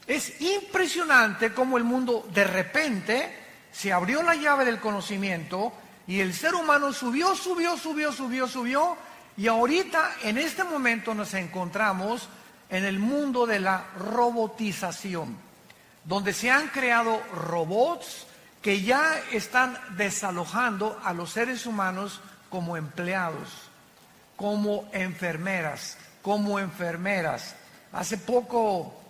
Es impresionante cómo el mundo de repente se abrió la llave del conocimiento y el ser humano subió, y ahorita en este momento nos encontramos en el mundo de la robotización, donde se han creado robots que ya están desalojando a los seres humanos como empleados, como enfermeras. Hace poco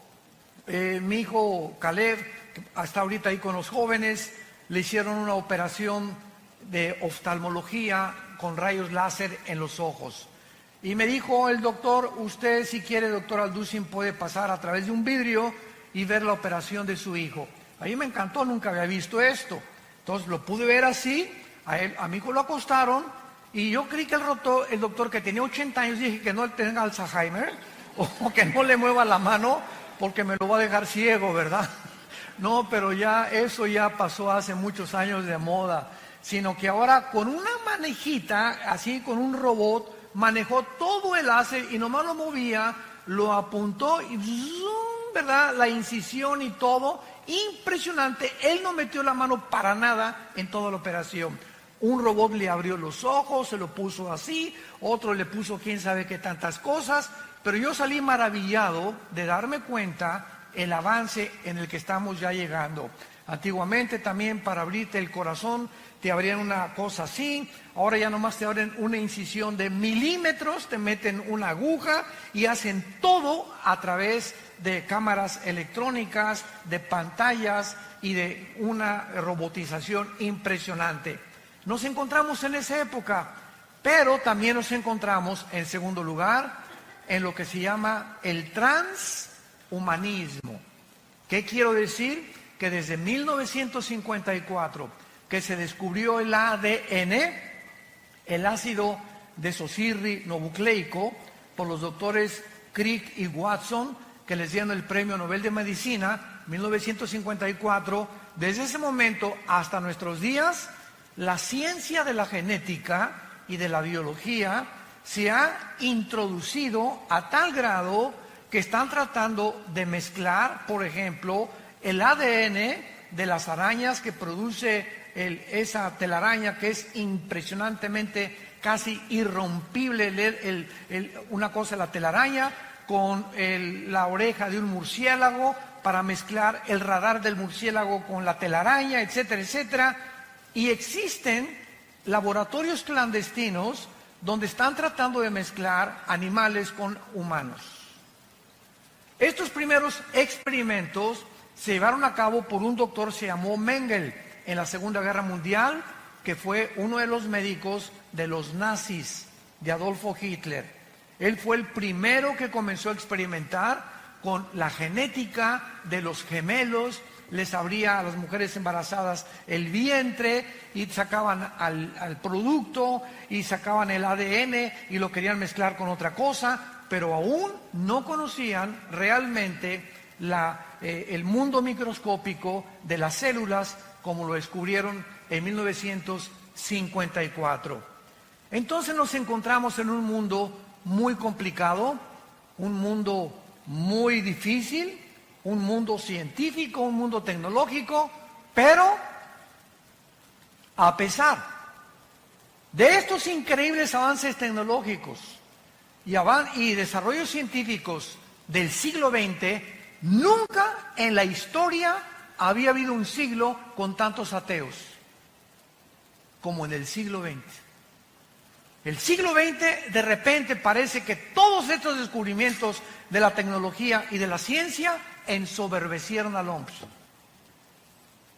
mi hijo Caleb, que está ahorita ahí con los jóvenes, le hicieron una operación de oftalmología con rayos láser en los ojos. Y me dijo el doctor, usted si quiere, doctor Alducin, puede pasar a través de un vidrio y ver la operación de su hijo. A mí me encantó, nunca había visto esto. Entonces lo pude ver así, a mi hijo lo acostaron y yo creí que el doctor que tenía 80 años, dije que no tenga Alzheimer o que no le mueva la mano porque me lo va a dejar ciego, ¿verdad? No, pero ya eso ya pasó hace muchos años de moda, sino que ahora con una manejita, así con un robot, manejó todo el láser y nomás lo movía, lo apuntó y ¡zum!, ¿verdad? La incisión y todo, impresionante. Él no metió la mano para nada en toda la operación. Un robot le abrió los ojos, se lo puso así, otro le puso quién sabe qué tantas cosas, pero yo salí maravillado de darme cuenta el avance en el que estamos ya llegando. Antiguamente también para abrirte el corazón te abrían una cosa así, ahora ya nomás te abren una incisión de milímetros, te meten una aguja y hacen todo a través de cámaras electrónicas, de pantallas y de una robotización impresionante. Nos encontramos en esa época, pero también nos encontramos en segundo lugar en lo que se llama el transhumanismo. ¿Qué quiero decir? Que desde 1954 que se descubrió el ADN, el ácido desoxirribonucleico, por los doctores Crick y Watson, que les dieron el Premio Nobel de Medicina, 1954, desde ese momento hasta nuestros días, la ciencia de la genética y de la biología se ha introducido a tal grado que están tratando de mezclar, por ejemplo, el ADN de las arañas que produce esa telaraña, que es impresionantemente casi irrompible, una cosa la telaraña, con la oreja de un murciélago, para mezclar el radar del murciélago con la telaraña, etcétera, etcétera. Y existen laboratorios clandestinos donde están tratando de mezclar animales con humanos. Estos primeros experimentos se llevaron a cabo por un doctor, se llamó Mengele, en la Segunda Guerra Mundial, que fue uno de los médicos de los nazis, de Adolfo Hitler. Él fue el primero que comenzó a experimentar con la genética de los gemelos, les abría a las mujeres embarazadas el vientre y sacaban al producto y sacaban el ADN y lo querían mezclar con otra cosa, pero aún no conocían realmente el mundo microscópico de las células como lo descubrieron en 1954. Entonces nos encontramos en un mundo muy complicado, un mundo muy difícil, un mundo científico, un mundo tecnológico, pero a pesar de estos increíbles avances tecnológicos y desarrollos científicos del siglo XX, nunca en la historia había habido un siglo con tantos ateos como en el siglo XX. El siglo XX de repente parece que todos estos descubrimientos de la tecnología y de la ciencia ensoberbecieron al hombre.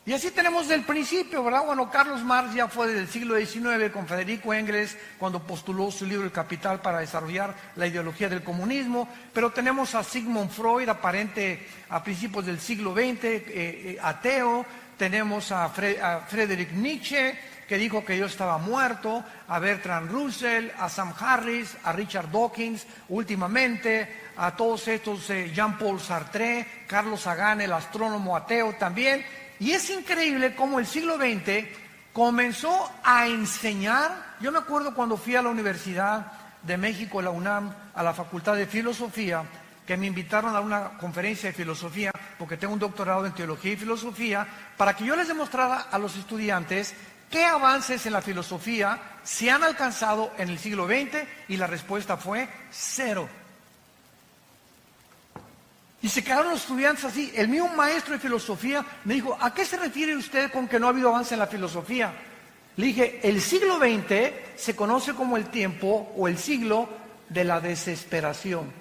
Y así tenemos del principio, ¿verdad? Bueno, Carlos Marx ya fue del siglo XIX con Federico Engels cuando postuló su libro El Capital para desarrollar la ideología del comunismo, pero tenemos a Sigmund Freud, aparente a principios del siglo XX, ateo, tenemos a Friedrich Nietzsche, que dijo que Dios estaba muerto, a Bertrand Russell, a Sam Harris, a Richard Dawkins, últimamente, a todos estos, Jean-Paul Sartre, Carlos Sagan, el astrónomo ateo también. Y es increíble cómo el siglo XX comenzó a enseñar. Yo me acuerdo cuando fui a la Universidad de México, la UNAM, a la Facultad de Filosofía, que me invitaron a una conferencia de filosofía, porque tengo un doctorado en teología y filosofía, para que yo les demostrara a los estudiantes qué avances en la filosofía se han alcanzado en el siglo XX, y la respuesta fue cero. Y se quedaron los estudiantes así. El mismo maestro de filosofía me dijo: ¿a qué se refiere usted con que no ha habido avance en la filosofía? Le dije: el siglo XX se conoce como el tiempo o el siglo de la desesperación,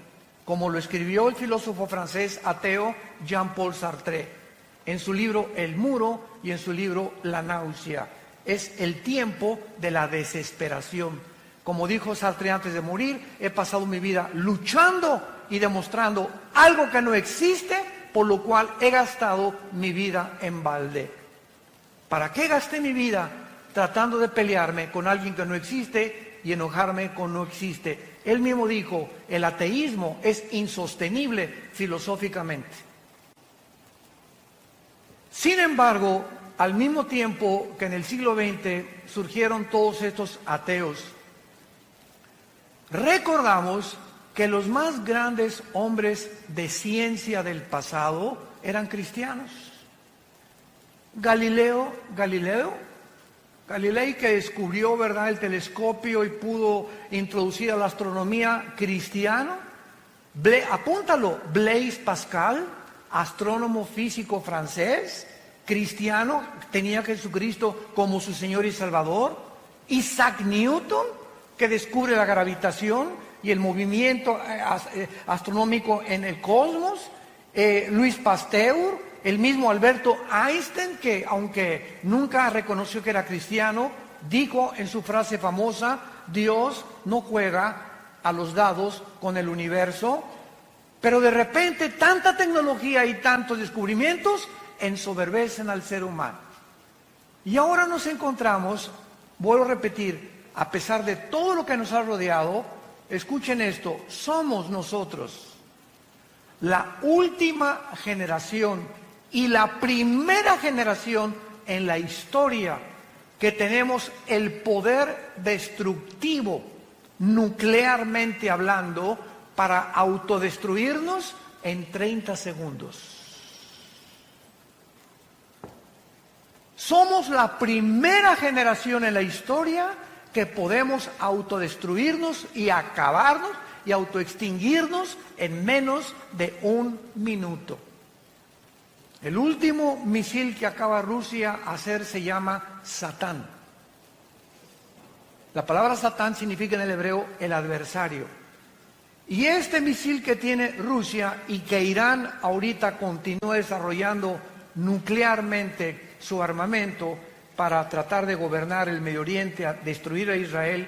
como lo escribió el filósofo francés ateo Jean-Paul Sartre en su libro El Muro y en su libro La Náusea. Es el tiempo de la desesperación. Como dijo Sartre antes de morir: he pasado mi vida luchando y demostrando algo que no existe, por lo cual he gastado mi vida en balde. ¿Para qué gasté mi vida tratando de pelearme con alguien que no existe y enojarme con no existe? Él mismo dijo: el ateísmo es insostenible filosóficamente. Sin embargo, al mismo tiempo que en el siglo XX surgieron todos estos ateos, recordamos que los más grandes hombres de ciencia del pasado eran cristianos. Galilei, que descubrió, ¿verdad?, el telescopio y pudo introducir a la astronomía, cristiano. Apúntalo: Blaise Pascal, astrónomo físico francés, cristiano, tenía a Jesucristo como su Señor y Salvador. Isaac Newton, que descubre la gravitación y el movimiento astronómico en el cosmos. Luis Pasteur, el mismo Alberto Einstein, que aunque nunca reconoció que era cristiano, dijo en su frase famosa: Dios no juega a los dados con el universo. Pero de repente tanta tecnología y tantos descubrimientos ensoberbecen al ser humano. Y ahora nos encontramos, vuelvo a repetir, a pesar de todo lo que nos ha rodeado, escuchen esto: somos nosotros la última generación y la primera generación en la historia que tenemos el poder destructivo, nuclearmente hablando, para autodestruirnos en 30 segundos. Somos la primera generación en la historia que podemos autodestruirnos y acabarnos y autoextinguirnos en menos de un minuto. El último misil que acaba Rusia de hacer se llama Satán. La palabra Satán significa en el hebreo el adversario. Y este misil que tiene Rusia y que Irán ahorita continúa desarrollando nuclearmente su armamento para tratar de gobernar el Medio Oriente, a destruir a Israel,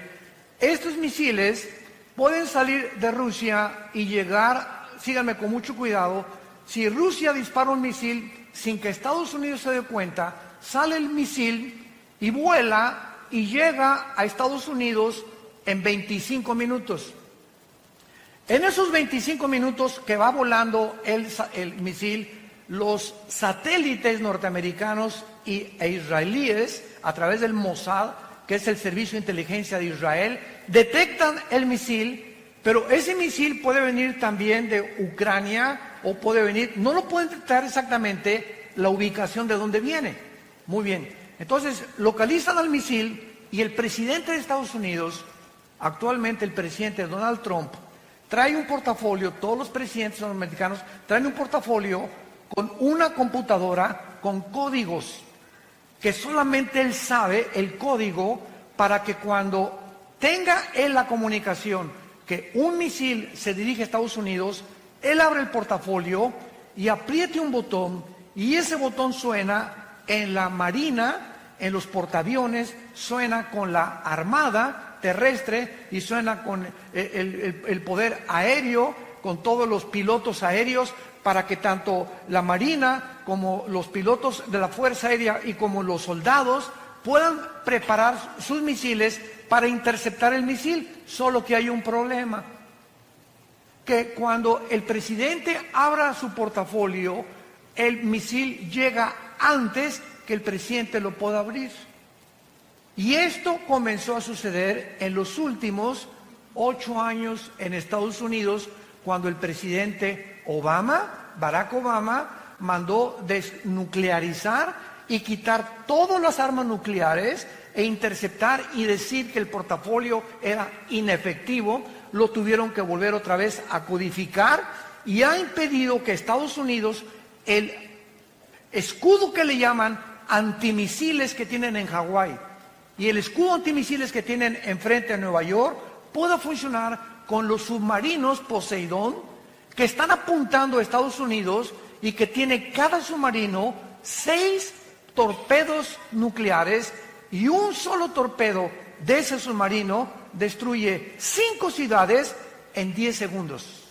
estos misiles pueden salir de Rusia y llegar, síganme con mucho cuidado, si Rusia dispara un misil sin que Estados Unidos se dé cuenta, sale el misil y vuela y llega a Estados Unidos en 25 minutos. En esos 25 minutos que va volando el misil, los satélites norteamericanos e israelíes, a través del Mossad, que es el servicio de inteligencia de Israel, detectan el misil, pero ese misil puede venir también de Ucrania o puede venir, no lo pueden detectar exactamente la ubicación de donde viene. Muy bien, entonces localizan al misil y el presidente de Estados Unidos, actualmente el presidente Donald Trump, trae un portafolio, todos los presidentes norteamericanos traen un portafolio con una computadora con códigos que solamente él sabe el código, para que cuando tenga él la comunicación que un misil se dirige a Estados Unidos, él abre el portafolio y apriete un botón, y ese botón suena en la marina, en los portaaviones, suena con la armada terrestre y suena con el poder aéreo, con todos los pilotos aéreos, para que tanto la marina como los pilotos de la Fuerza Aérea y como los soldados puedan preparar sus misiles para interceptar el misil. Solo que hay un problema, que cuando el presidente abra su portafolio, el misil llega antes que el presidente lo pueda abrir. Y esto comenzó a suceder en los últimos 8 años en Estados Unidos, cuando el presidente Barack Obama, mandó desnuclearizar y quitar todas las armas nucleares e interceptar y decir que el portafolio era inefectivo. Lo tuvieron que volver otra vez a codificar y ha impedido que Estados Unidos, el escudo que le llaman antimisiles que tienen en Hawái y el escudo antimisiles que tienen enfrente de Nueva York, pueda funcionar con los submarinos Poseidón que están apuntando a Estados Unidos y que tiene cada submarino 6 torpedos nucleares, y un solo torpedo de ese submarino destruye 5 ciudades en 10 segundos.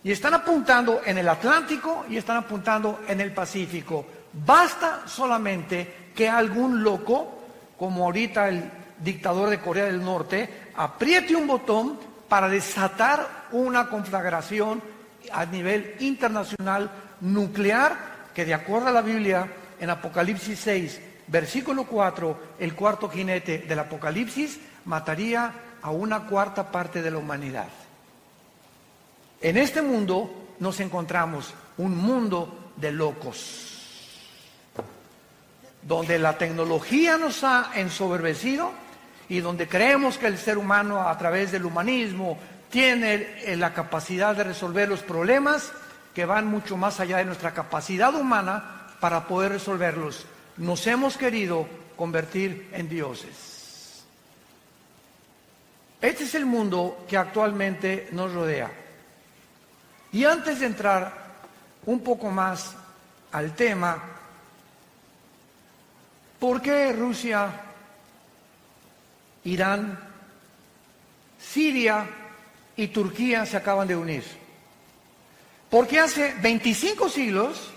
Y están apuntando en el Atlántico y están apuntando en el Pacífico. Basta solamente que algún loco, como ahorita el dictador de Corea del Norte, apriete un botón para desatar una conflagración a nivel internacional nuclear, que de acuerdo a la Biblia, en Apocalipsis 6, versículo 4, el cuarto jinete del Apocalipsis mataría a 1/4 parte de la humanidad. En este mundo nos encontramos un mundo de locos, donde la tecnología nos ha ensoberbecido y donde creemos que el ser humano, a través del humanismo, tiene la capacidad de resolver los problemas que van mucho más allá de nuestra capacidad humana para poder resolverlos. Nos hemos querido convertir en dioses. Este es el mundo que actualmente nos rodea. Y antes de entrar un poco más al tema, ¿por qué Rusia, Irán, Siria y Turquía se acaban de unir? Porque hace 25 siglos,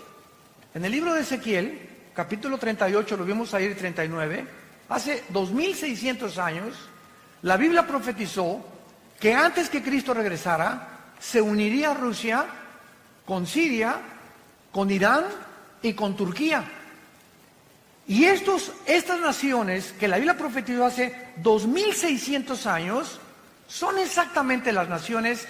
en el libro de Ezequiel, capítulo 38, lo vimos ahí, 39, hace 2600 años, la Biblia profetizó que antes que Cristo regresara, se uniría Rusia con Siria, con Irán y con Turquía. Y estas naciones que la Biblia profetizó hace 2600 años, son exactamente las naciones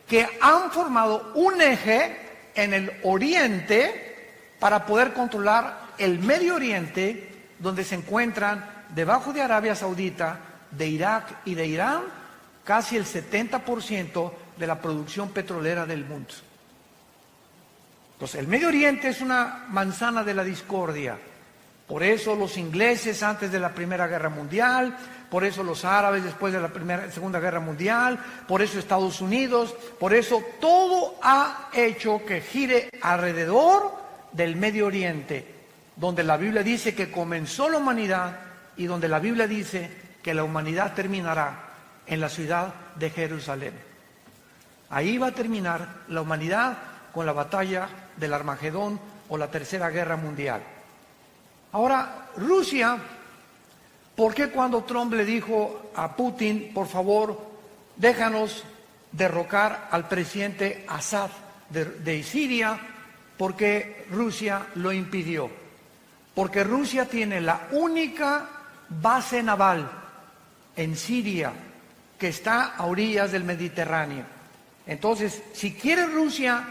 que han formado un eje en el Oriente para poder controlar el Medio Oriente, donde se encuentran debajo de Arabia Saudita, de Irak y de Irán, casi el 70% de la producción petrolera del mundo. Entonces, el Medio Oriente es una manzana de la discordia. Por eso los ingleses antes de la Primera Guerra Mundial, por eso los árabes después de la Segunda Guerra Mundial, por eso Estados Unidos, por eso todo ha hecho que gire alrededor del Medio Oriente, donde la Biblia dice que comenzó la humanidad y donde la Biblia dice que la humanidad terminará en la ciudad de Jerusalén. Ahí va a terminar la humanidad con la batalla del Armagedón o la Tercera Guerra Mundial. Ahora, Rusia, ¿por qué cuando Trump le dijo a Putin, por favor, déjanos derrocar al presidente Assad de Siria, por qué Rusia lo impidió? Porque Rusia tiene la única base naval en Siria que está a orillas del Mediterráneo. Entonces, si quiere Rusia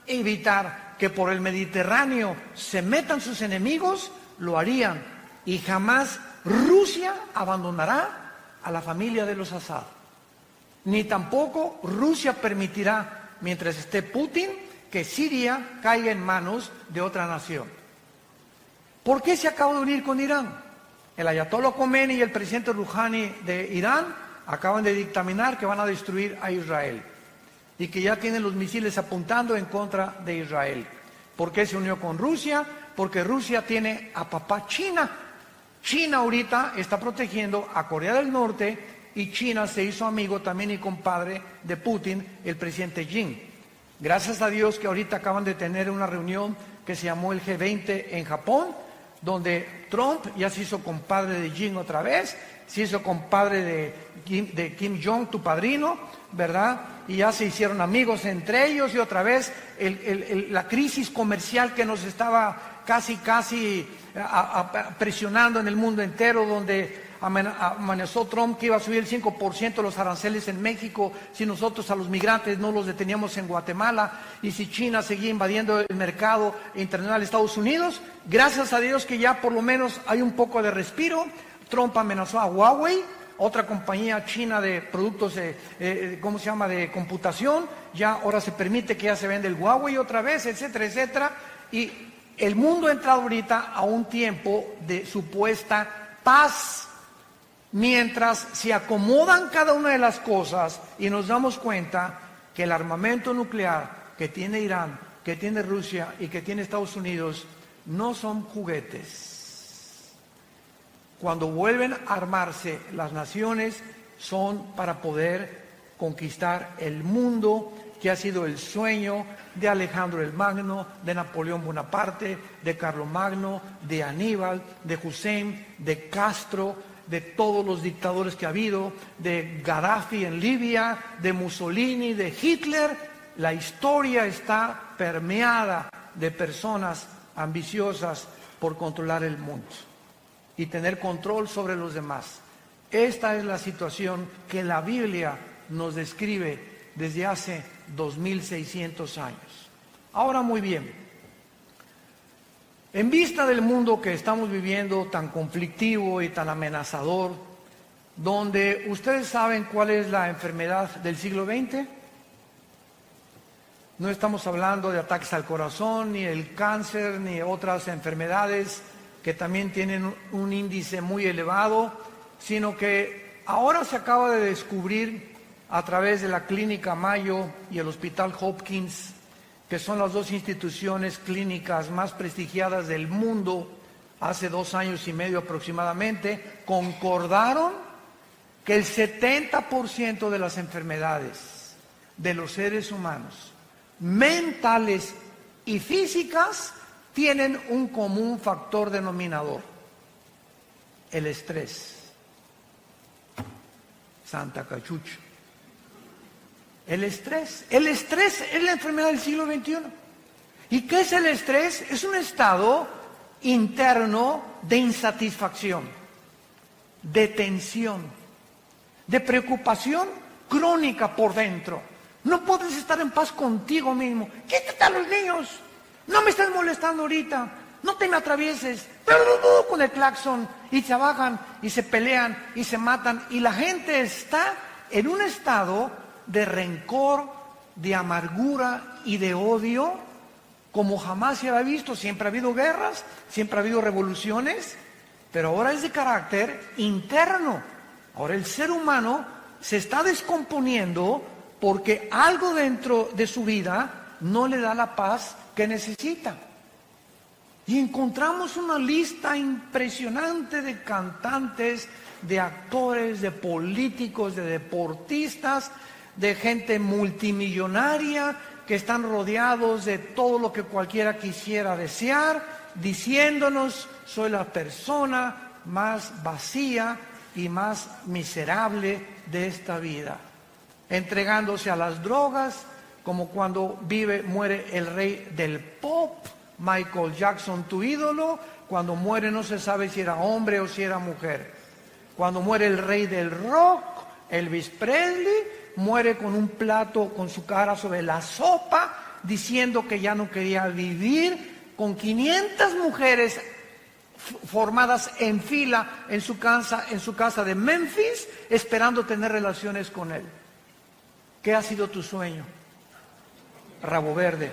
evitar que por el Mediterráneo se metan sus enemigos, lo harían, y jamás Rusia abandonará a la familia de los Assad, ni tampoco Rusia permitirá, mientras esté Putin, que Siria caiga en manos de otra nación. ¿Por qué se acaba de unir con Irán? El ayatollah Khomeini y el presidente Rouhani de Irán acaban de dictaminar que van a destruir a Israel y que ya tienen los misiles apuntando en contra de Israel. ¿Por qué se unió con Rusia? Porque Rusia tiene a papá China. China ahorita está protegiendo a Corea del Norte y China se hizo amigo también y compadre de Putin, el presidente Xi. Gracias a Dios que ahorita acaban de tener una reunión que se llamó el G20 en Japón, donde Trump ya se hizo compadre de Xi otra vez, se hizo compadre de Kim Jong, tu padrino, ¿verdad? Y ya se hicieron amigos entre ellos y otra vez la crisis comercial que nos estaba casi presionando en el mundo entero, donde amenazó Trump que iba a subir el 5% los aranceles en México si nosotros a los migrantes no los deteníamos en Guatemala, y si China seguía invadiendo el mercado internacional de Estados Unidos. Gracias a Dios que ya por lo menos hay un poco de respiro. Trump amenazó a Huawei, otra compañía china de productos de computación. Ya ahora se permite que ya se vende el Huawei otra vez, etcétera, etcétera. Y el mundo ha entrado ahorita a un tiempo de supuesta paz, mientras se acomodan cada una de las cosas y nos damos cuenta que el armamento nuclear que tiene Irán, que tiene Rusia y que tiene Estados Unidos no son juguetes. Cuando vuelven a armarse las naciones, son para poder conquistar el mundo, que ha sido el sueño de Alejandro el Magno, de Napoleón Bonaparte, de Carlomagno, de Aníbal, de Hussein, de Castro, de todos los dictadores que ha habido, de Gaddafi en Libia, de Mussolini, de Hitler. La historia está permeada de personas ambiciosas por controlar el mundo y tener control sobre los demás. Esta es la situación que la Biblia nos describe desde hace 2600 años. Ahora, muy bien, en vista del mundo que estamos viviendo, tan conflictivo y tan amenazador, donde ustedes saben cuál es la enfermedad del siglo XX, no estamos hablando de ataques al corazón, ni el cáncer, ni otras enfermedades que también tienen un índice muy elevado, sino que ahora se acaba de descubrir a través de la Clínica Mayo y el Hospital Hopkins, que son las dos instituciones clínicas más prestigiadas del mundo, hace 2 años y medio aproximadamente, concordaron que el 70% de las enfermedades de los seres humanos, mentales y físicas, tienen un común factor denominador: el estrés. Santa Cachucha. El estrés es la enfermedad del siglo XXI. ¿Y qué es el estrés? Es un estado interno de insatisfacción, de tensión, de preocupación crónica por dentro. No puedes estar en paz contigo mismo. Quítate a los niños. No me estás molestando ahorita. No te me atravieses. Con el claxon. Y se bajan y se pelean y se matan. Y la gente está en un estado de rencor, de amargura y de odio como jamás se había visto. Siempre ha habido guerras, siempre ha habido revoluciones, pero ahora es de carácter interno. Ahora el ser humano se está descomponiendo porque algo dentro de su vida no le da la paz que necesita. Y encontramos una lista impresionante de cantantes, de actores, de políticos, de deportistas, de gente multimillonaria que están rodeados de todo lo que cualquiera quisiera desear, diciéndonos: soy la persona más vacía y más miserable de esta vida, entregándose a las drogas, como cuando muere el rey del pop, Michael Jackson, tu ídolo. Cuando muere no se sabe si era hombre o si era mujer. Cuando muere el rey del rock, Elvis Presley, muere con un plato con su cara sobre la sopa, diciendo que ya no quería vivir, con 500 mujeres formadas en fila en su casa de Memphis, esperando tener relaciones con él. ¿Qué ha sido tu sueño? Rabo verde.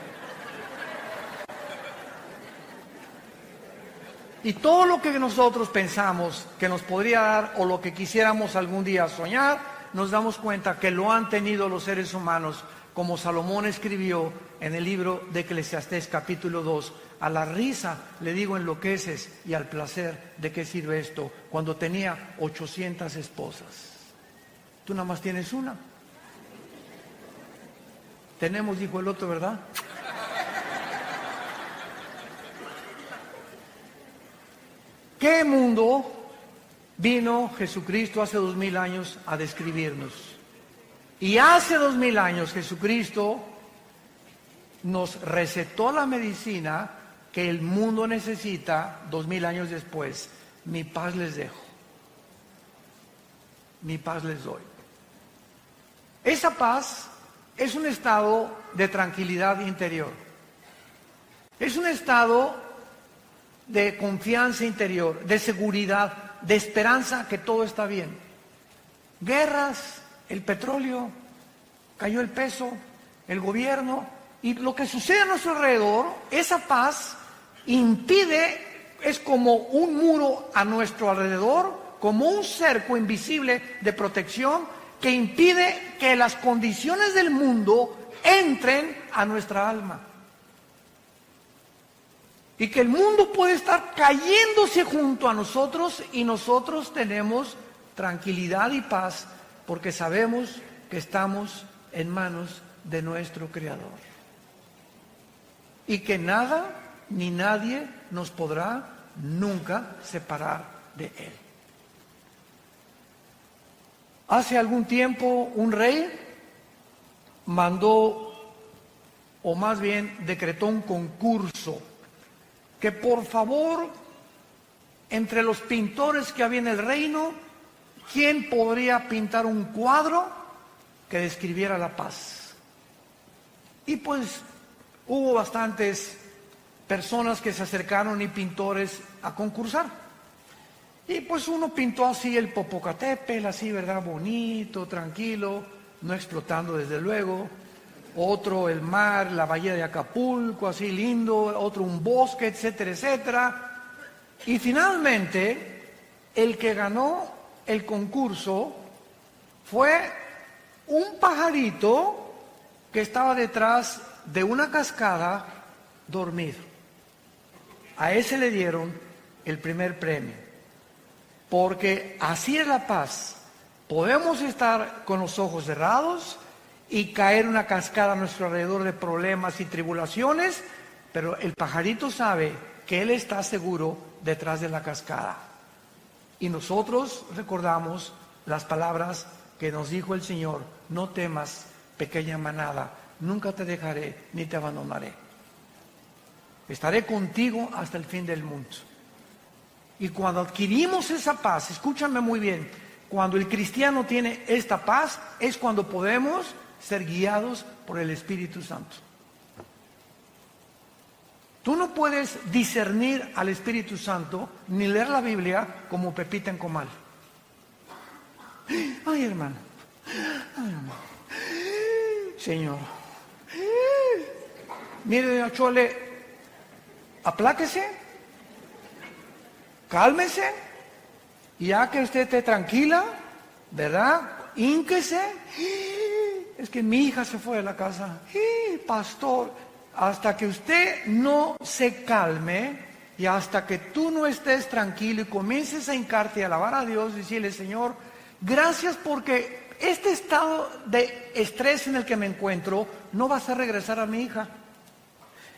Y todo lo que nosotros pensamos que nos podría dar, o lo que quisiéramos algún día soñar, nos damos cuenta que lo han tenido los seres humanos, como Salomón escribió en el libro de Eclesiastés capítulo 2. A la risa le digo enloqueces, y al placer ¿de qué sirve esto? Cuando tenía 800 esposas. Tú nada más tienes una. Tenemos, dijo el otro, ¿verdad? ¿Qué mundo vino Jesucristo hace 2000 años a describirnos? Y hace 2000 años Jesucristo nos recetó la medicina que el mundo necesita 2000 años después. Mi paz les dejo. mi paz les doy. Esa paz es un estado de tranquilidad interior. Es un estado de confianza interior, de seguridad, de esperanza que todo está bien. Guerras, el petróleo, cayó el peso, el gobierno, y lo que sucede a nuestro alrededor, esa paz impide, es como un muro a nuestro alrededor, como un cerco invisible de protección que impide que las condiciones del mundo entren a nuestra alma. Y que el mundo puede estar cayéndose junto a nosotros y nosotros tenemos tranquilidad y paz porque sabemos que estamos en manos de nuestro Creador. Y que nada ni nadie nos podrá nunca separar de Él. Hace algún tiempo un rey mandó, o más bien decretó un concurso, que por favor, entre los pintores que había en el reino, ¿quién podría pintar un cuadro que describiera la paz? Y pues hubo bastantes personas que se acercaron y pintores a concursar. Y pues uno pintó así el Popocatépetl, así, ¿verdad? Bonito, tranquilo, no explotando desde luego. Otro el mar, la bahía de Acapulco, así lindo. Otro un bosque, etcétera, etcétera. Y finalmente, el que ganó el concurso fue un pajarito que estaba detrás de una cascada dormido. A ese le dieron el primer premio. Porque así es la paz. Podemos estar con los ojos cerrados y caer una cascada a nuestro alrededor de problemas y tribulaciones, pero el pajarito sabe que él está seguro detrás de la cascada. Y nosotros recordamos las palabras que nos dijo el Señor: no temas, pequeña manada, nunca te dejaré ni te abandonaré. Estaré contigo hasta el fin del mundo. Y cuando adquirimos esa paz, escúchame muy bien, cuando el cristiano tiene esta paz, es cuando podemos ser guiados por el Espíritu Santo. Tú no puedes discernir al Espíritu Santo ni leer la Biblia como Pepita en comal. Ay, hermano. Ay, hermano. Señor. Mire, doña Chole, apláquese, cálmese, y ya que usted esté tranquila, ¿verdad? Hínquese. Es que mi hija se fue de la casa. Pastor, hasta que usted no se calme y hasta que tú no estés tranquilo y comiences a hincarte y a alabar a Dios y decirle: Señor, gracias porque este estado de estrés en el que me encuentro no va a hacer regresar a mi hija.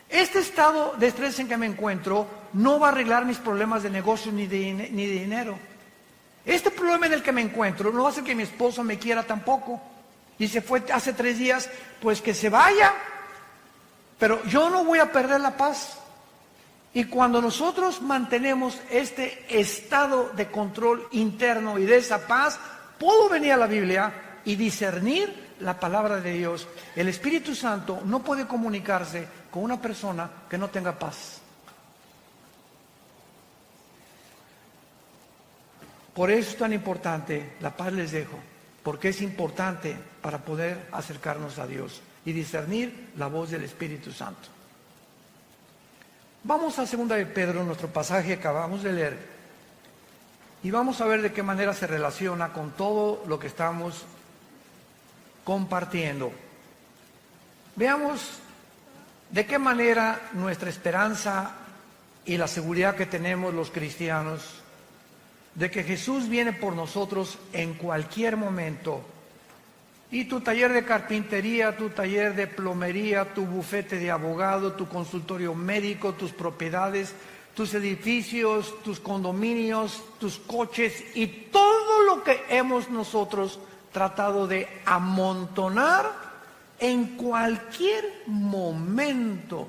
Este estado de estrés en que me encuentro no va a arreglar mis problemas de negocio ni de dinero. Este problema en el que me encuentro no va a hacer que mi esposo me quiera tampoco. Y se fue hace 3 días, pues que se vaya. Pero yo no voy a perder la paz. Y cuando nosotros mantenemos este estado de control interno y de esa paz, puedo venir a la Biblia y discernir la palabra de Dios. El Espíritu Santo no puede comunicarse con una persona que no tenga paz. Por eso es tan importante, la paz les dejo, porque es importante para poder acercarnos a Dios y discernir la voz del Espíritu Santo. Vamos a 2 de Pedro, nuestro pasaje que acabamos de leer, y vamos a ver de qué manera se relaciona con todo lo que estamos compartiendo. Veamos de qué manera nuestra esperanza y la seguridad que tenemos los cristianos de que Jesús viene por nosotros en cualquier momento. Y tu taller de carpintería, tu taller de plomería, tu bufete de abogado, tu consultorio médico, tus propiedades, tus edificios, tus condominios, tus coches y todo lo que hemos nosotros tratado de amontonar, en cualquier momento,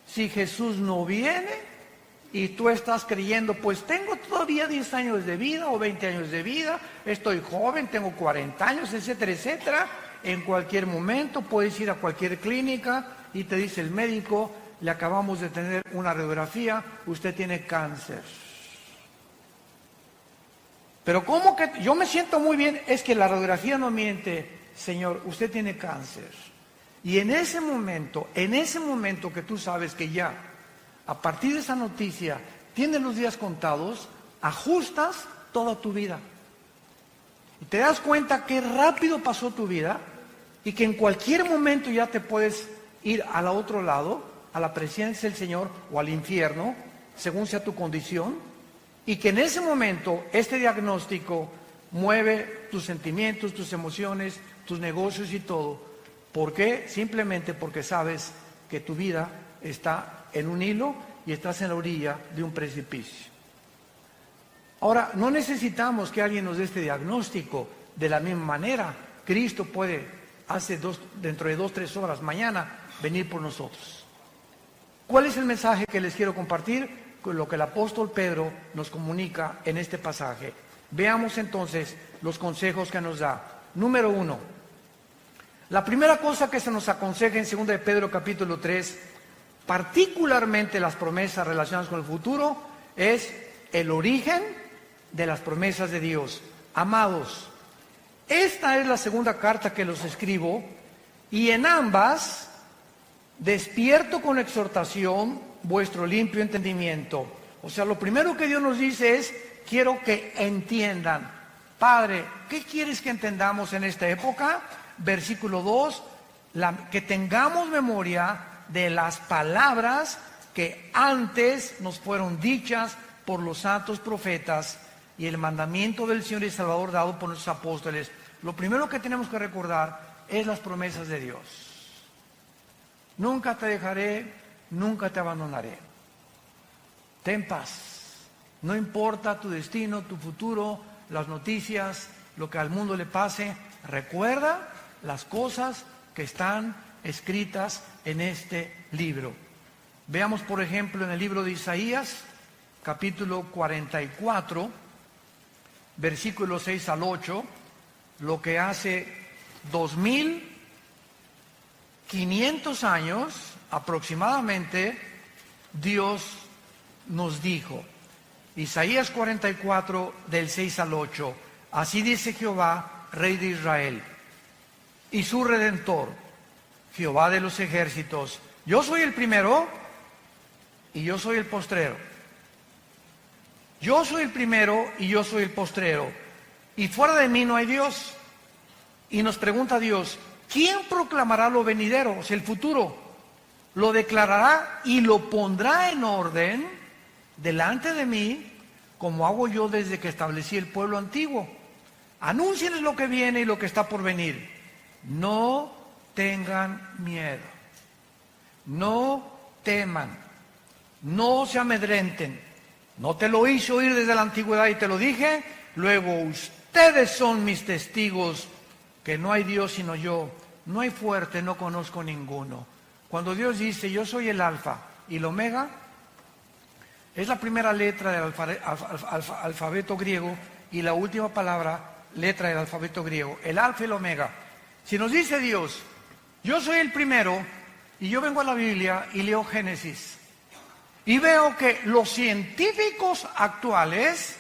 si Jesús no viene, y tú estás creyendo, pues tengo todavía 10 años de vida o 20 años de vida, estoy joven, tengo 40 años, etcétera, etcétera. En cualquier momento puedes ir a cualquier clínica y te dice el médico, le acabamos de tener una radiografía, usted tiene cáncer. Pero ¿cómo que yo me siento muy bien? Es que la radiografía no miente, señor, usted tiene cáncer. Y en ese momento que tú sabes que ya, a partir de esa noticia, tienes los días contados, ajustas toda tu vida. Y te das cuenta que rápido pasó tu vida y que en cualquier momento ya te puedes ir al otro lado, a la presencia del Señor o al infierno, según sea tu condición, y que en ese momento este diagnóstico mueve tus sentimientos, tus emociones, tus negocios y todo. ¿Por qué? Simplemente porque sabes que tu vida está en un hilo y estás en la orilla de un precipicio. Ahora, no necesitamos que alguien nos dé este diagnóstico de la misma manera. Cristo puede, dentro de 2-3 horas, mañana, venir por nosotros. ¿Cuál es el mensaje que les quiero compartir? Con lo que el apóstol Pedro nos comunica en este pasaje. Veamos entonces los consejos que nos da. Número 1. La primera cosa que se nos aconseja en 2 de Pedro capítulo 3, particularmente las promesas relacionadas con el futuro, es el origen de las promesas de Dios. Amados, esta es la segunda carta que los escribo, y en ambas despierto con exhortación vuestro limpio entendimiento. O sea, lo primero que Dios nos dice es, quiero que entiendan. Padre, ¿qué quieres que entendamos en esta época? Versículo 2, que tengamos memoria de las palabras que antes nos fueron dichas por los santos profetas y el mandamiento del Señor y Salvador dado por nuestros apóstoles. Lo primero que tenemos que recordar es las promesas de Dios. Nunca te dejaré, nunca te abandonaré. Ten paz. No importa tu destino, tu futuro, las noticias, lo que al mundo le pase. Recuerda las cosas que están escritas en este libro. Veamos, por ejemplo, en el libro de Isaías, capítulo 44, versículos 6 al 8, lo que hace 2500 años aproximadamente Dios nos dijo. Isaías 44 del 6 al 8, así dice Jehová, Rey de Israel, y su Redentor, Jehová de los ejércitos, yo soy el primero y yo soy el postrero. Yo soy el primero y yo soy el postrero, y fuera de mí no hay Dios. Y nos pregunta Dios, ¿quién proclamará lo venidero, o sea, el futuro? Lo declarará y lo pondrá en orden delante de mí, como hago yo desde que establecí el pueblo antiguo. Anúncienles lo que viene y lo que está por venir. No tengan miedo, no teman, no se amedrenten. No te lo hice oír desde la antigüedad y te lo dije. Luego ustedes son mis testigos que no hay Dios sino yo. No hay fuerte, no conozco ninguno. Cuando Dios dice, yo soy el alfa y el omega, es la primera letra del alfabeto griego y la última letra del alfabeto griego, el alfa y el omega. Si nos dice Dios, yo soy el primero, y yo vengo a la Biblia y leo Génesis, y veo que los científicos actuales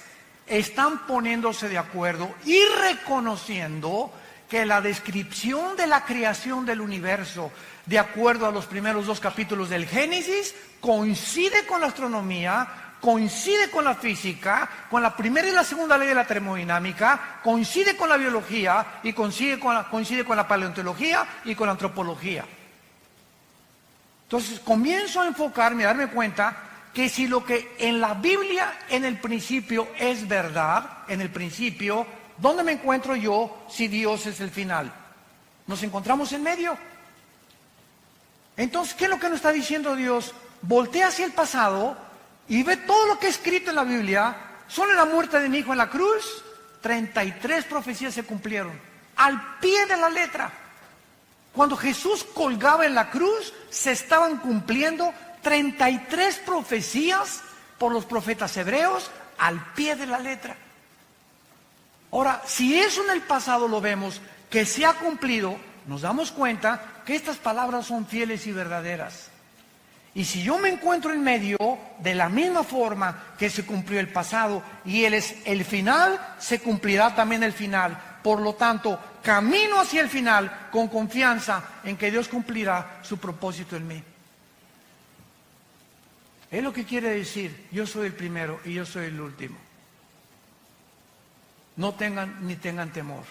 están poniéndose de acuerdo y reconociendo que la descripción de la creación del universo, de acuerdo a los primeros 2 capítulos del Génesis, coincide con la astronomía, coincide con la física, con la primera y la segunda ley de la termodinámica, coincide con la biología y coincide con la paleontología y con la antropología. Entonces comienzo a enfocarme, a darme cuenta que si lo que en la Biblia en el principio es verdad, en el principio, ¿dónde me encuentro yo si Dios es el final? Nos encontramos en medio. Entonces, ¿qué es lo que nos está diciendo Dios? Voltea hacia el pasado y ve todo lo que es escrito en la Biblia. Solo en la muerte de mi hijo en la cruz, 33 profecías se cumplieron, al pie de la letra. Cuando Jesús colgaba en la cruz, se estaban cumpliendo 33 profecías por los profetas hebreos al pie de la letra. Ahora, si eso en el pasado lo vemos, que se ha cumplido, nos damos cuenta que estas palabras son fieles y verdaderas. Y si yo me encuentro en medio, de la misma forma que se cumplió el pasado y Él es el final, se cumplirá también el final. Por lo tanto, camino hacia el final con confianza en que Dios cumplirá su propósito en mí. Es lo que quiere decir, yo soy el primero y yo soy el último. No tengan ni tengan temor.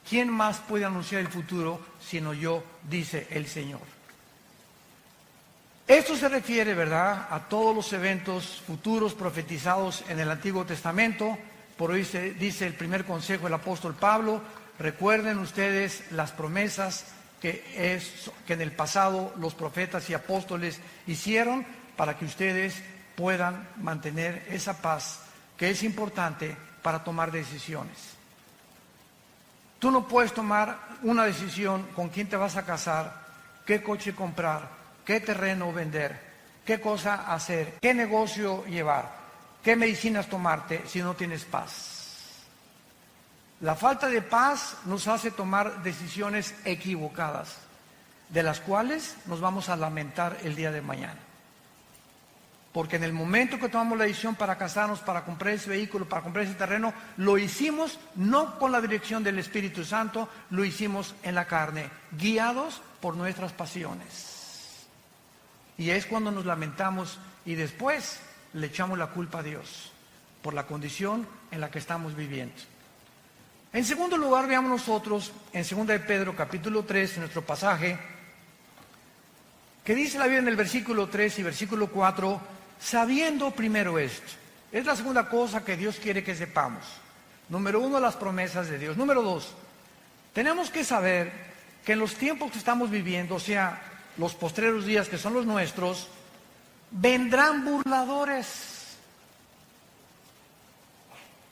¿Quién más puede anunciar el futuro sino yo? Dice el Señor. Esto se refiere, ¿verdad?, a todos los eventos futuros profetizados en el Antiguo Testamento. Por hoy se dice el primer consejo del apóstol Pablo: recuerden ustedes las promesas que en el pasado los profetas y apóstoles hicieron, para que ustedes puedan mantener esa paz que es importante para tomar decisiones. Tú no puedes tomar una decisión con quién te vas a casar, qué coche comprar, qué terreno vender, qué cosa hacer, qué negocio llevar, qué medicinas tomarte si no tienes paz. La falta de paz nos hace tomar decisiones equivocadas, de las cuales nos vamos a lamentar el día de mañana. Porque en el momento que tomamos la decisión para casarnos, para comprar ese vehículo, para comprar ese terreno, lo hicimos no con la dirección del Espíritu Santo, lo hicimos en la carne, guiados por nuestras pasiones. Y es cuando nos lamentamos y después le echamos la culpa a Dios por la condición en la que estamos viviendo. En segundo lugar, veamos nosotros en 2 de Pedro capítulo 3, en nuestro pasaje, que dice la Biblia en el versículo 3 y versículo 4, sabiendo primero esto. Es la segunda cosa que Dios quiere que sepamos. Número 1, las promesas de Dios. Número 2, tenemos que saber que en los tiempos que estamos viviendo, o sea, los postreros días que son los nuestros, vendrán burladores.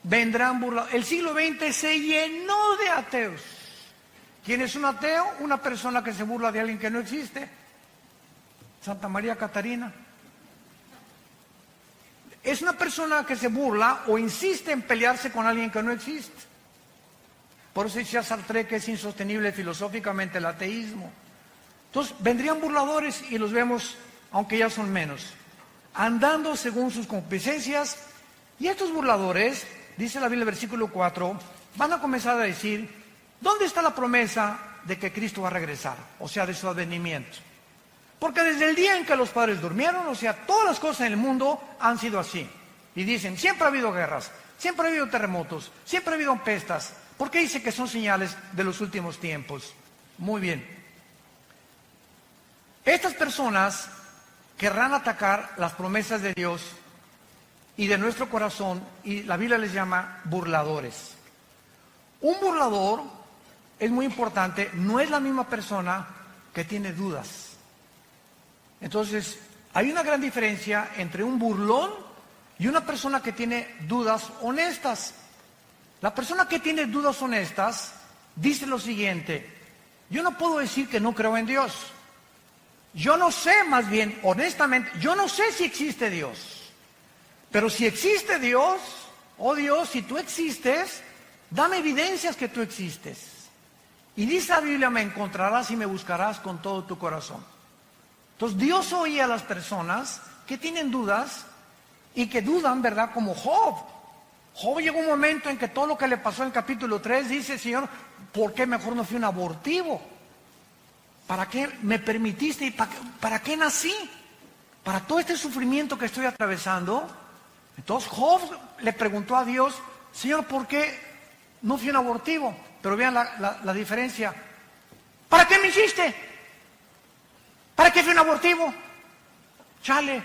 Vendrán burladores. El siglo XX se llenó de ateos. ¿Quién es un ateo? Una persona que se burla de alguien que no existe. Santa María Catarina. Es una persona que se burla o insiste en pelearse con alguien que no existe. Por eso decía Sartre que es insostenible filosóficamente el ateísmo. Entonces vendrían burladores y los vemos, aunque ya son menos, andando según sus concupiscencias. Y estos burladores, dice la Biblia en el versículo 4, van a comenzar a decir: ¿dónde está la promesa de que Cristo va a regresar? O sea, de su advenimiento. Porque desde el día en que los padres durmieron, o sea, todas las cosas en el mundo han sido así. Y dicen, siempre ha habido guerras, siempre ha habido terremotos, siempre ha habido pestas. ¿Por qué dice que son señales de los últimos tiempos? Muy bien. Estas personas querrán atacar las promesas de Dios y de nuestro corazón, y la Biblia les llama burladores. Un burlador, es muy importante, no es la misma persona que tiene dudas. Entonces, hay una gran diferencia entre un burlón y una persona que tiene dudas honestas. La persona que tiene dudas honestas dice lo siguiente: yo no puedo decir que no creo en Dios. Yo no sé, más bien, honestamente, yo no sé si existe Dios. Pero si existe Dios, oh Dios, si tú existes, dame evidencias que tú existes. Y dice la Biblia, me encontrarás y me buscarás con todo tu corazón. Entonces Dios oye a las personas que tienen dudas y que dudan, ¿verdad? Como Job. Job llegó un momento en que todo lo que le pasó en el capítulo 3 dice: Señor, ¿por qué mejor no fui un abortivo? ¿Para qué me permitiste y para qué nací? Para todo este sufrimiento que estoy atravesando. Entonces Job le preguntó a Dios: Señor, ¿por qué no fui un abortivo? Pero vean la diferencia. ¿Para qué me hiciste? ¿Para qué fui un abortivo? Chale.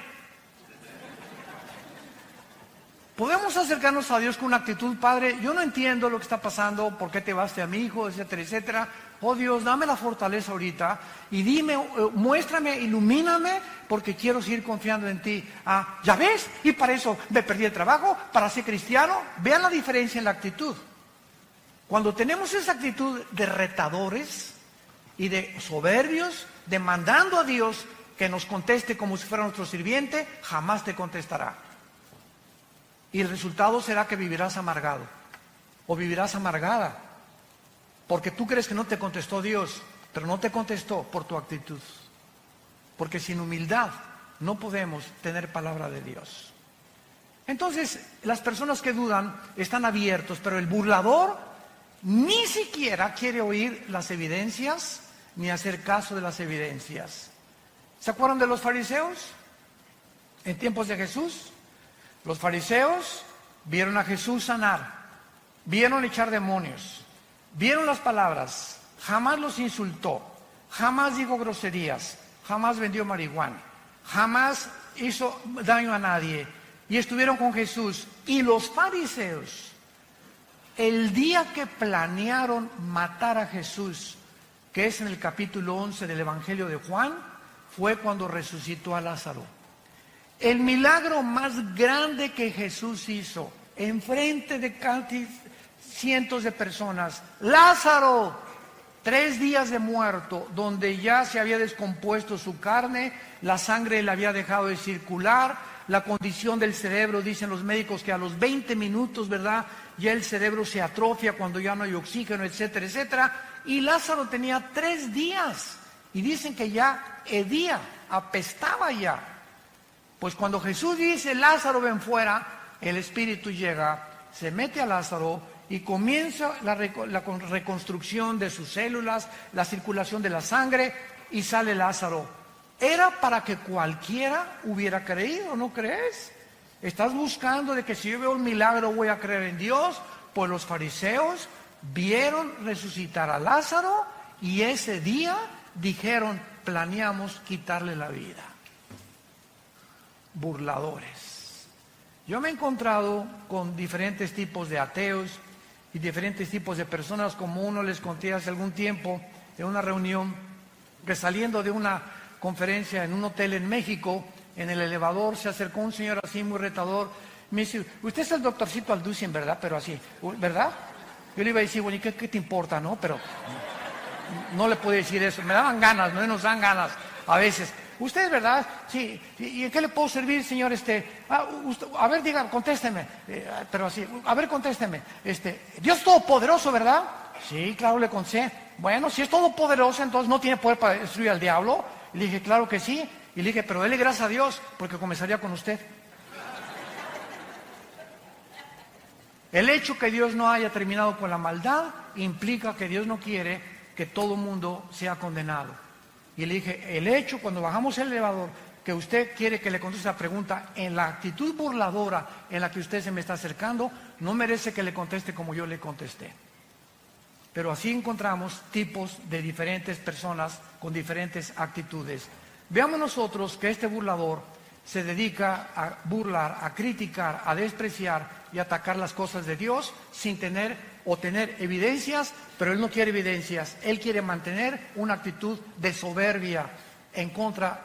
Podemos acercarnos a Dios con una actitud: Padre, yo no entiendo lo que está pasando, por qué te vas a mi hijo, etcétera, etcétera. Oh Dios, dame la fortaleza ahorita y dime, muéstrame, ilumíname, porque quiero seguir confiando en ti. Ah, ¿ya ves? Y para eso me perdí el trabajo, para ser cristiano. Vean la diferencia en la actitud. Cuando tenemos esa actitud de retadores y de soberbios, demandando a Dios que nos conteste como si fuera nuestro sirviente, jamás te contestará. Y el resultado será que vivirás amargado o vivirás amargada. Porque tú crees que no te contestó Dios, pero no te contestó por tu actitud. Porque sin humildad no podemos tener palabra de Dios. Entonces, las personas que dudan están abiertos, pero el burlador ni siquiera quiere oír las evidencias ni hacer caso de las evidencias. ¿Se acuerdan de los fariseos? En tiempos de Jesús, los fariseos vieron a Jesús sanar, vieron echar demonios, vieron las palabras, jamás los insultó, jamás dijo groserías, jamás vendió marihuana, jamás hizo daño a nadie, y estuvieron con Jesús. Y los fariseos, el día que planearon matar a Jesús, que es en el capítulo 11 del Evangelio de Juan, fue cuando resucitó a Lázaro. El milagro más grande que Jesús hizo, enfrente de casi cientos de personas. Lázaro, 3 días de muerto, donde ya se había descompuesto su carne, la sangre le había dejado de circular, la condición del cerebro, dicen los médicos que a los 20 minutos, ¿verdad?, ya el cerebro se atrofia cuando ya no hay oxígeno, etcétera, etcétera. Y Lázaro tenía 3 días y dicen que ya hedía, apestaba ya. Pues cuando Jesús dice, Lázaro ven fuera, el Espíritu llega, se mete a Lázaro y comienza la reconstrucción de sus células, la circulación de la sangre, y sale Lázaro. Era para que cualquiera hubiera creído, ¿no crees? Estás buscando de que si yo veo un milagro voy a creer en Dios. Pues los fariseos vieron resucitar a Lázaro y ese día dijeron, planeamos quitarle la vida. Burladores. Yo me he encontrado con diferentes tipos de ateos y diferentes tipos de personas, como uno les conté hace algún tiempo en una reunión, que saliendo de una conferencia en un hotel en México, en el elevador se acercó un señor así muy retador, me dice, usted es el doctorcito Alducin, ¿verdad? Pero así, ¿verdad? Yo le iba a decir, bueno, ¿y qué te importa, no? Pero no le puedo decir eso, me daban ganas, no nos dan ganas a veces. ¿Usted, verdad? Sí. ¿Y en qué le puedo servir, señor? A ver, diga, contésteme. Pero así, a ver, contésteme. Dios es todopoderoso, ¿verdad? Sí, claro, le contesté. Bueno, si es todopoderoso, entonces no tiene poder para destruir al diablo. Y le dije, claro que sí. Y le dije, pero dele gracias a Dios, porque comenzaría con usted. El hecho que Dios no haya terminado con la maldad implica que Dios no quiere que todo mundo sea condenado. Y le dije, el hecho, cuando bajamos el elevador, que usted quiere que le conteste la pregunta en la actitud burladora en la que usted se me está acercando, no merece que le conteste como yo le contesté. Pero así encontramos tipos de diferentes personas con diferentes actitudes. Veamos nosotros que este burlador se dedica a burlar, a criticar, a despreciar y atacar las cosas de Dios sin tener o tener evidencias, pero él no quiere evidencias, él quiere mantener una actitud de soberbia en contra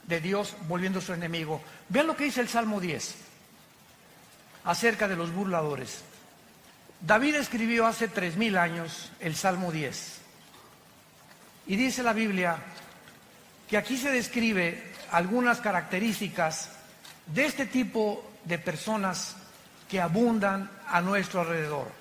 de Dios, volviendo su enemigo. Vean lo que dice el Salmo 10 acerca de los burladores. David escribió hace 3000 años el Salmo 10 y dice la Biblia que aquí se describe algunas características de este tipo de personas que abundan a nuestro alrededor.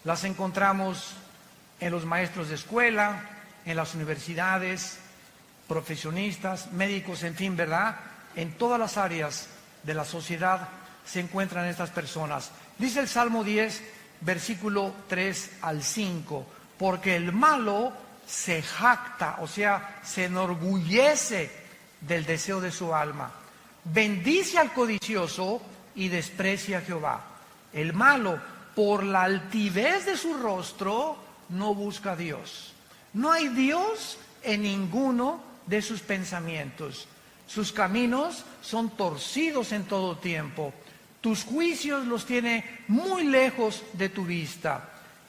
Las encontramos en los maestros de escuela, en las universidades, profesionistas, médicos, en fin, ¿verdad? En todas las áreas de la sociedad se encuentran estas personas. Dice el Salmo 10, versículo 3 al 5, porque el malo se jacta, o sea, se enorgullece del deseo de su alma. Bendice al codicioso y desprecia a Jehová. El malo, por la altivez de su rostro, no busca a Dios. No hay Dios en ninguno de sus pensamientos. Sus caminos son torcidos en todo tiempo. Tus juicios los tiene muy lejos de tu vista.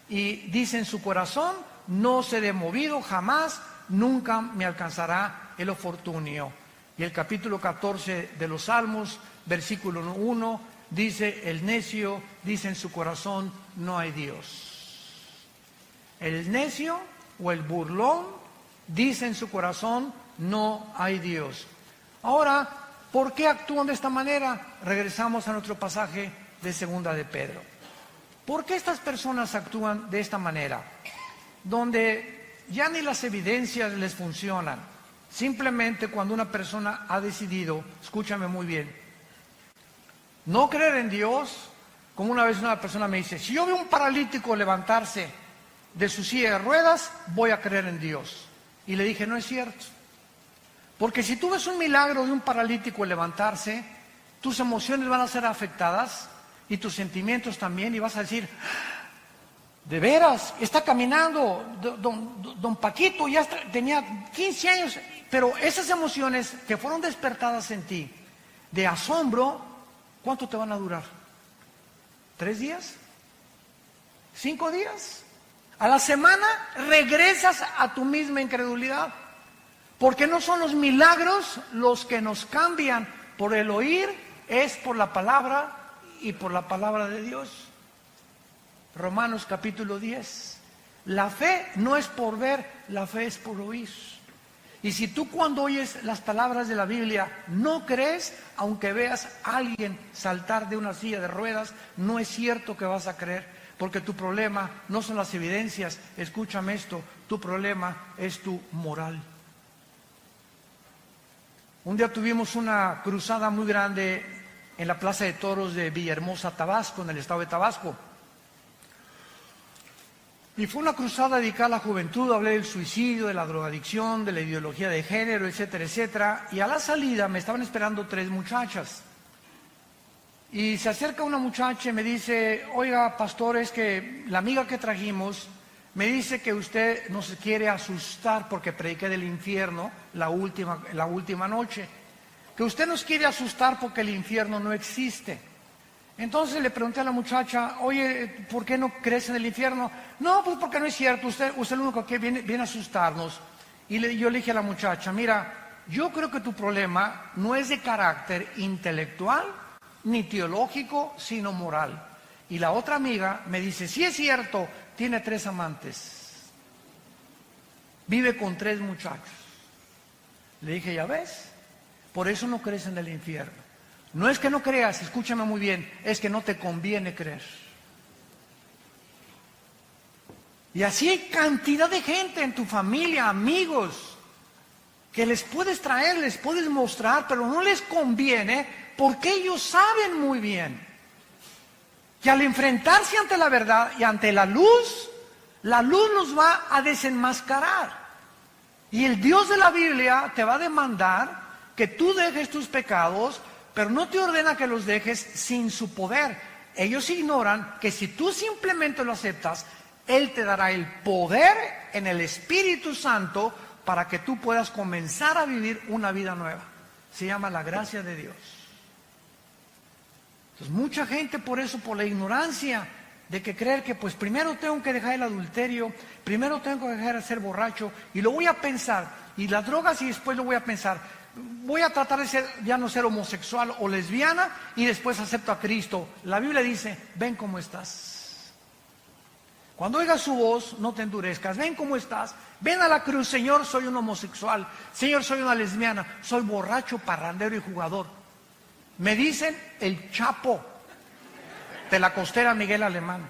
Y dice en su corazón, no seré movido jamás, nunca me alcanzará el oportunio. Y el capítulo 14 de los Salmos, versículo 1, dice, el necio dice en su corazón, no hay Dios. El necio o el burlón dice en su corazón, no hay Dios. Ahora, ¿por qué actúan de esta manera? Regresamos a nuestro pasaje de Segunda de Pedro. ¿Por qué estas personas actúan de esta manera? Donde ya ni las evidencias les funcionan. Simplemente cuando una persona ha decidido, escúchame muy bien, no creer en Dios, como una vez una persona me dice, si yo veo un paralítico levantarse de su silla de ruedas, voy a creer en Dios. Y le dije, no es cierto. Porque si tú ves un milagro de un paralítico levantarse, tus emociones van a ser afectadas y tus sentimientos también, y vas a decir, de veras, está caminando don Paquito, ya tenía 15 años, pero esas emociones que fueron despertadas en ti de asombro, ¿cuánto te van a durar? ¿3 días? ¿5 días? A la semana regresas a tu misma incredulidad. Porque no son los milagros los que nos cambian por el oír, es por la palabra y por la palabra de Dios. Romanos capítulo 10. La fe no es por ver, la fe es por oír. Y si tú cuando oyes las palabras de la Biblia no crees, aunque veas a alguien saltar de una silla de ruedas, no es cierto que vas a creer, porque tu problema no son las evidencias, escúchame esto, tu problema es tu moral. Un día tuvimos una cruzada muy grande en la Plaza de Toros de Villahermosa, Tabasco, en el estado de Tabasco. Y fue una cruzada dedicada a la juventud, hablé del suicidio, de la drogadicción, de la ideología de género, etcétera, etcétera. Y a la salida me estaban esperando 3 muchachas. Y se acerca una muchacha y me dice, oiga, pastor, es que la amiga que trajimos me dice que usted nos quiere asustar porque prediqué del infierno la última noche. Que usted nos quiere asustar porque el infierno no existe. Entonces le pregunté a la muchacha, oye, ¿por qué no crees en el infierno? No, pues porque no es cierto, usted lo único que viene a asustarnos. Y yo le dije a la muchacha, mira, yo creo que tu problema no es de carácter intelectual ni teológico, sino moral. Y la otra amiga me dice, sí es cierto, tiene 3 amantes, vive con 3 muchachos. Le dije, ya ves, por eso no crees en el infierno. No es que no creas, escúchame muy bien, es que no te conviene creer. Y así hay cantidad de gente en tu familia, amigos, que les puedes traer, les puedes mostrar, pero no les conviene porque ellos saben muy bien que al enfrentarse ante la verdad y ante la luz los va a desenmascarar. Y el Dios de la Biblia te va a demandar que tú dejes tus pecados, pero no te ordena que los dejes sin su poder. Ellos ignoran que si tú simplemente lo aceptas, Él te dará el poder en el Espíritu Santo para que tú puedas comenzar a vivir una vida nueva. Se llama la gracia de Dios. Entonces mucha gente por eso, por la ignorancia de que creer que pues primero tengo que dejar el adulterio, primero tengo que dejar de ser borracho y lo voy a pensar, y las drogas y después lo voy a pensar, voy a tratar de ser, ya no ser homosexual o lesbiana y después acepto a Cristo. La Biblia dice, ven cómo estás. Cuando oigas su voz, no te endurezcas, ven cómo estás, ven a la cruz, Señor, soy un homosexual, Señor, soy una lesbiana, soy borracho, parrandero y jugador. Me dicen el Chapo de la costera Miguel Alemán.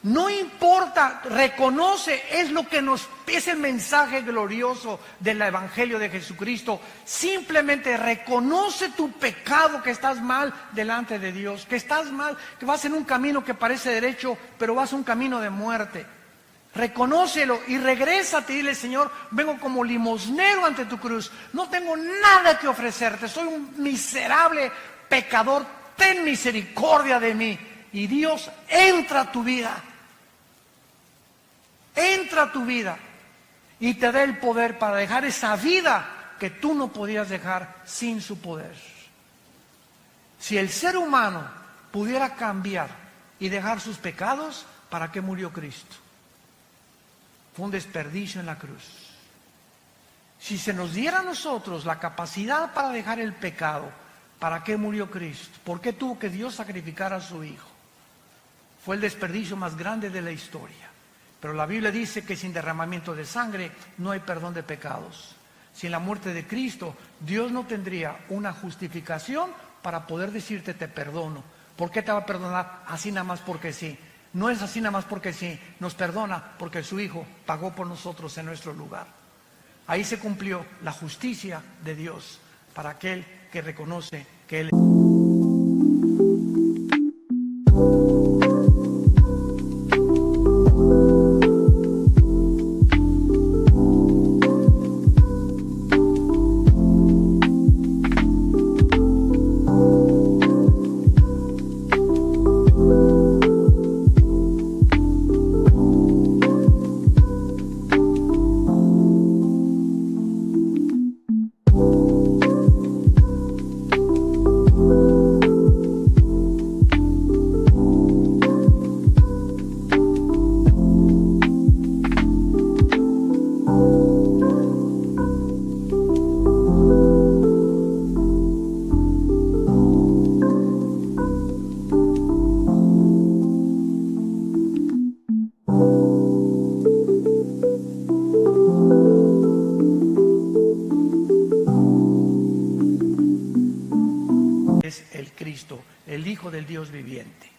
No importa, reconoce, es el mensaje glorioso del Evangelio de Jesucristo. Simplemente reconoce tu pecado, que estás mal delante de Dios, que estás mal, que vas en un camino que parece derecho, pero vas a un camino de muerte. Reconócelo y regrésate y dile: Señor, vengo como limosnero ante tu cruz. No tengo nada que ofrecerte, soy un miserable pecador. Ten misericordia de mí. Y Dios entra a tu vida. Entra a tu vida y te da el poder para dejar esa vida que tú no podías dejar sin su poder. Si el ser humano pudiera cambiar y dejar sus pecados, ¿para qué murió Cristo? Fue un desperdicio en la cruz. Si se nos diera a nosotros la capacidad para dejar el pecado, ¿para qué murió Cristo? ¿Por qué tuvo que Dios sacrificar a su Hijo? Fue el desperdicio más grande de la historia. Pero la Biblia dice que sin derramamiento de sangre no hay perdón de pecados. Sin la muerte de Cristo, Dios no tendría una justificación para poder decirte: te perdono. ¿Por qué te va a perdonar? Así nada más porque sí. No es así nada más porque sí. Nos perdona porque su Hijo pagó por nosotros en nuestro lugar. Ahí se cumplió la justicia de Dios para aquel que reconoce que Él es el Cristo, el Hijo del Dios viviente.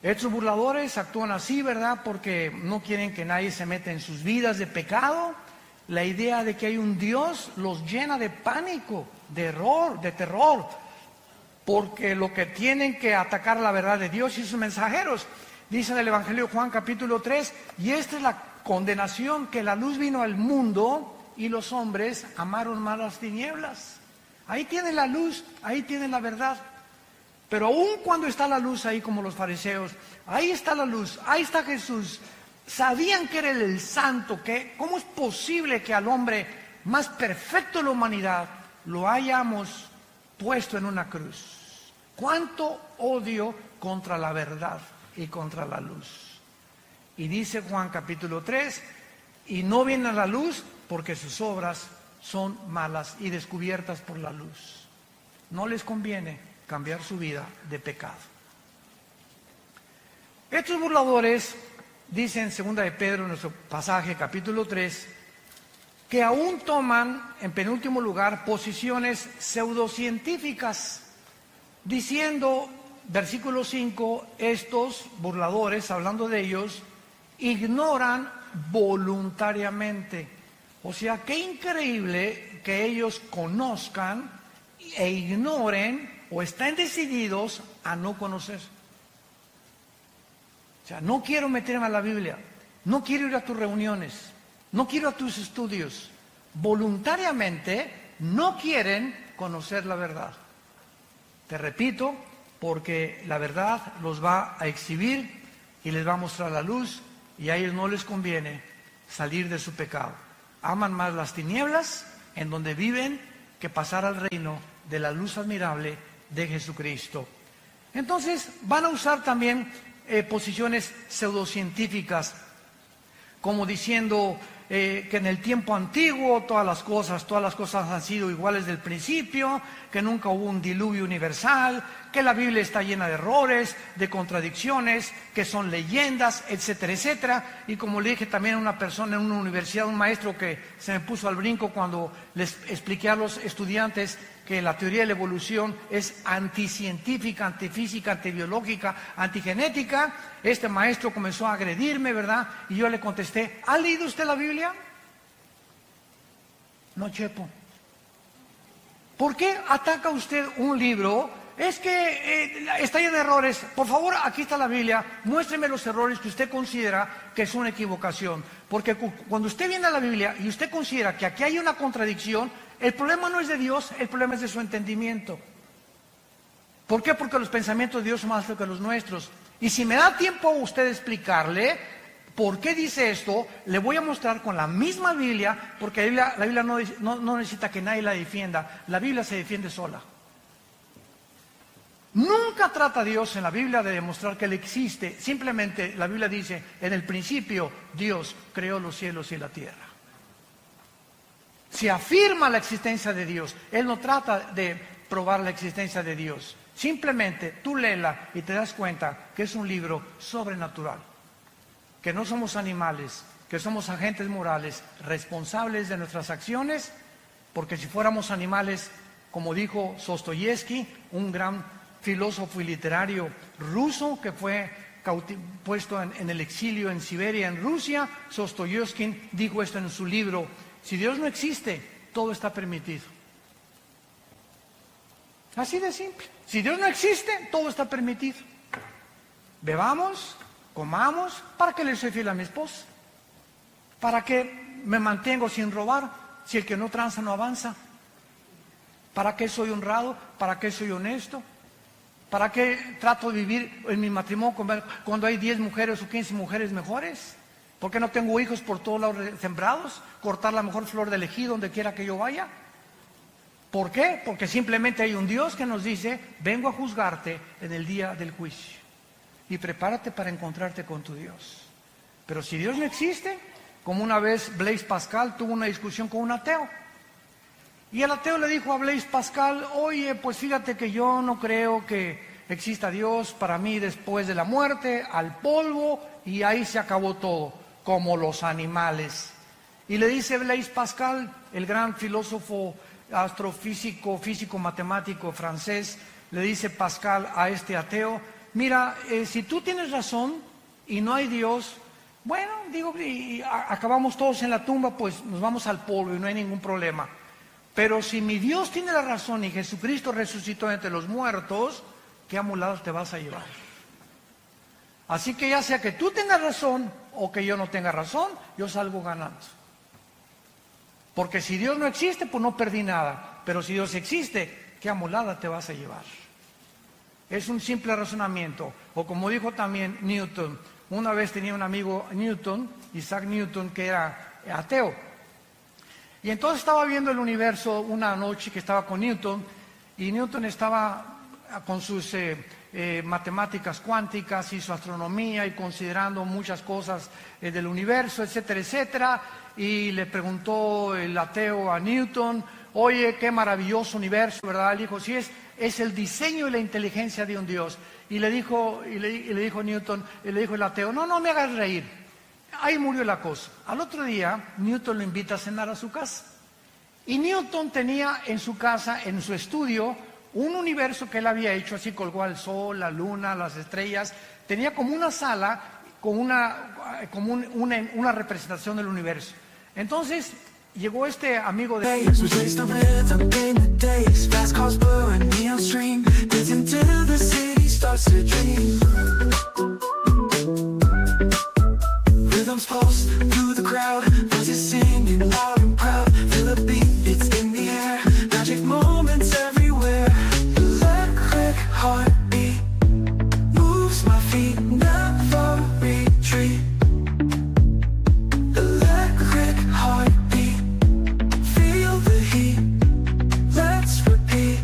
Estos burladores actúan así, ¿verdad? Porque no quieren que nadie se meta en sus vidas de pecado. La idea de que hay un Dios los llena de pánico, de error, de terror, porque lo que tienen que atacar la verdad de Dios y sus mensajeros. Dice en el Evangelio de Juan capítulo 3, y esta es la condenación, que la luz vino al mundo y los hombres amaron más las tinieblas. Ahí tiene la luz, ahí tiene la verdad. Pero aún cuando está la luz ahí, como los fariseos, ahí está la luz, ahí está Jesús. Sabían que era el santo, que ¿cómo es posible que al hombre más perfecto de la humanidad lo hayamos puesto en una cruz? ¿Cuánto odio contra la verdad y contra la luz? Y dice Juan capítulo 3, y no viene a la luz porque sus obras son malas y descubiertas por la luz. No les conviene cambiar su vida de pecado. Estos burladores dicen en 2 de Pedro, en nuestro pasaje, capítulo 3, que aún toman, en penúltimo lugar, posiciones pseudocientíficas, diciendo, versículo 5, estos burladores, hablando de ellos, ignoran voluntariamente. O sea, qué increíble que ellos conozcan e ignoren o estén decididos a no conocer. O sea, no quiero meterme a la Biblia, no quiero ir a tus reuniones, no quiero a tus estudios. Voluntariamente no quieren conocer la verdad. Te repito, porque la verdad los va a exhibir y les va a mostrar la luz, y a ellos no les conviene salir de su pecado. Aman más las tinieblas en donde viven que pasar al reino de la luz admirable de Jesucristo. Entonces van a usar también posiciones pseudocientíficas, como diciendo que en el tiempo antiguo todas las cosas han sido iguales desde el principio, que nunca hubo un diluvio universal, que la Biblia está llena de errores, de contradicciones, que son leyendas, etcétera, etcétera. Y como le dije también a una persona en una universidad, un maestro que se me puso al brinco cuando les expliqué a los estudiantes que la teoría de la evolución es anticientífica, antifísica, antibiológica, antigenética. Este maestro comenzó a agredirme, ¿verdad? Y yo le contesté, ¿ha leído usted la Biblia? No, Chepo. ¿Por qué ataca usted un libro? Es que está lleno de errores. Por favor, aquí está la Biblia. Muéstreme los errores que usted considera que es una equivocación. Porque cuando usted viene a la Biblia y usted considera que aquí hay una contradicción, el problema no es de Dios, el problema es de su entendimiento. ¿Por qué? Porque los pensamientos de Dios son más altos que los nuestros. Y si me da tiempo a usted explicarle por qué dice esto, le voy a mostrar con la misma Biblia, porque la Biblia no necesita que nadie la defienda. La Biblia se defiende sola. Nunca trata Dios en la Biblia de demostrar que Él existe. Simplemente la Biblia dice, en el principio Dios creó los cielos y la tierra. Se afirma la existencia de Dios. Él no trata de probar la existencia de Dios. Simplemente tú léela y te das cuenta que es un libro sobrenatural. Que no somos animales, que somos agentes morales responsables de nuestras acciones, porque si fuéramos animales, como dijo Dostoyevsky, un gran filósofo y literario ruso que fue puesto en el exilio en Siberia, en Rusia, Dostoyevsky dijo esto en su libro: si Dios no existe, todo está permitido. Así de simple. Si Dios no existe, todo está permitido. Bebamos, comamos, ¿para qué le soy fiel a mi esposa? ¿Para qué me mantengo sin robar si el que no tranza no avanza? ¿Para qué soy honrado? ¿Para qué soy honesto? ¿Para qué trato de vivir en mi matrimonio cuando hay 10 mujeres o 15 mujeres mejores? ¿Por qué no tengo hijos por todos lados sembrados? ¿Cortar la mejor flor del ejido donde quiera que yo vaya? ¿Por qué? Porque simplemente hay un Dios que nos dice, vengo a juzgarte en el día del juicio. Y prepárate para encontrarte con tu Dios. Pero si Dios no existe, como una vez Blaise Pascal tuvo una discusión con un ateo. Y el ateo le dijo a Blaise Pascal, oye, pues fíjate que yo no creo que exista Dios. Para mí, después de la muerte, al polvo, y ahí se acabó todo, como los animales. Y le dice Blaise Pascal, el gran filósofo astrofísico, físico matemático francés, le dice Pascal a este ateo, mira, si tú tienes razón y no hay Dios, bueno, digo, y acabamos todos en la tumba, pues nos vamos al polvo y no hay ningún problema. Pero si mi Dios tiene la razón y Jesucristo resucitó entre los muertos, ¿qué amulados te vas a llevar? Así que ya sea que tú tengas razón o que yo no tenga razón, yo salgo ganando. Porque si Dios no existe, pues no perdí nada. Pero si Dios existe, ¿qué amulada te vas a llevar? Es un simple razonamiento. O como dijo también Newton, una vez tenía un amigo Newton, Isaac Newton, que era ateo. Y entonces estaba viendo el universo una noche que estaba con Newton, y Newton estaba con sus matemáticas cuánticas y su astronomía y considerando muchas cosas del universo, etcétera, etcétera. Y le preguntó el ateo a Newton, oye, qué maravilloso universo, ¿verdad? Le dijo, sí, es el diseño y la inteligencia de un Dios. Y le dijo Newton, y le dijo el ateo, no me hagas reír. Ahí murió la cosa. Al otro día, Newton lo invita a cenar a su casa. Y Newton tenía en su casa, en su estudio, un universo que él había hecho, así colgó al sol, la luna, las estrellas. Tenía como una sala con una representación del universo. Entonces, llegó este amigo de... Pulse through the crowd, voices singing loud and proud. Feel a beat, it's in the air. Magic moments everywhere. Electric heartbeat moves my feet, never retreat. Electric heartbeat, feel the heat. Let's repeat.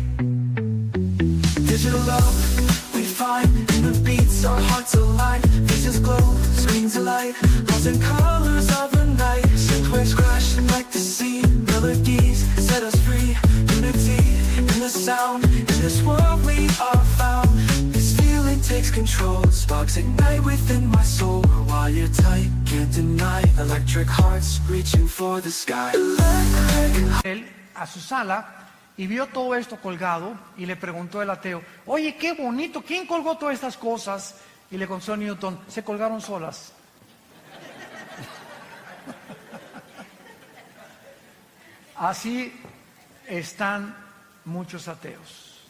Digital love we find in the beats, our hearts align. Visions glow, screens alight. And colors of the night, synth waves crashing like the sea. Melodies set us free, unity in the sound. In this world we are found. This feeling takes control, sparks ignite within my soul. While you're tight, can't deny. Electric hearts reaching for the sky. Él a su sala y vio todo esto colgado y le preguntó el ateo, oye, qué bonito, ¿quién colgó todas estas cosas? Y le contestó Newton, se colgaron solas. Así están muchos ateos.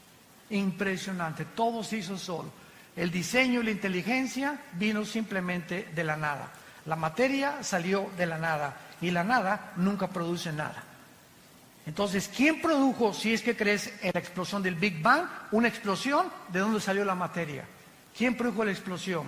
Impresionante, todo se hizo solo. El diseño y la inteligencia vino simplemente de la nada. La materia salió de la nada y la nada nunca produce nada. Entonces, ¿quién produjo, si es que crees en la explosión del Big Bang, una explosión? ¿De dónde salió la materia? ¿Quién produjo la explosión?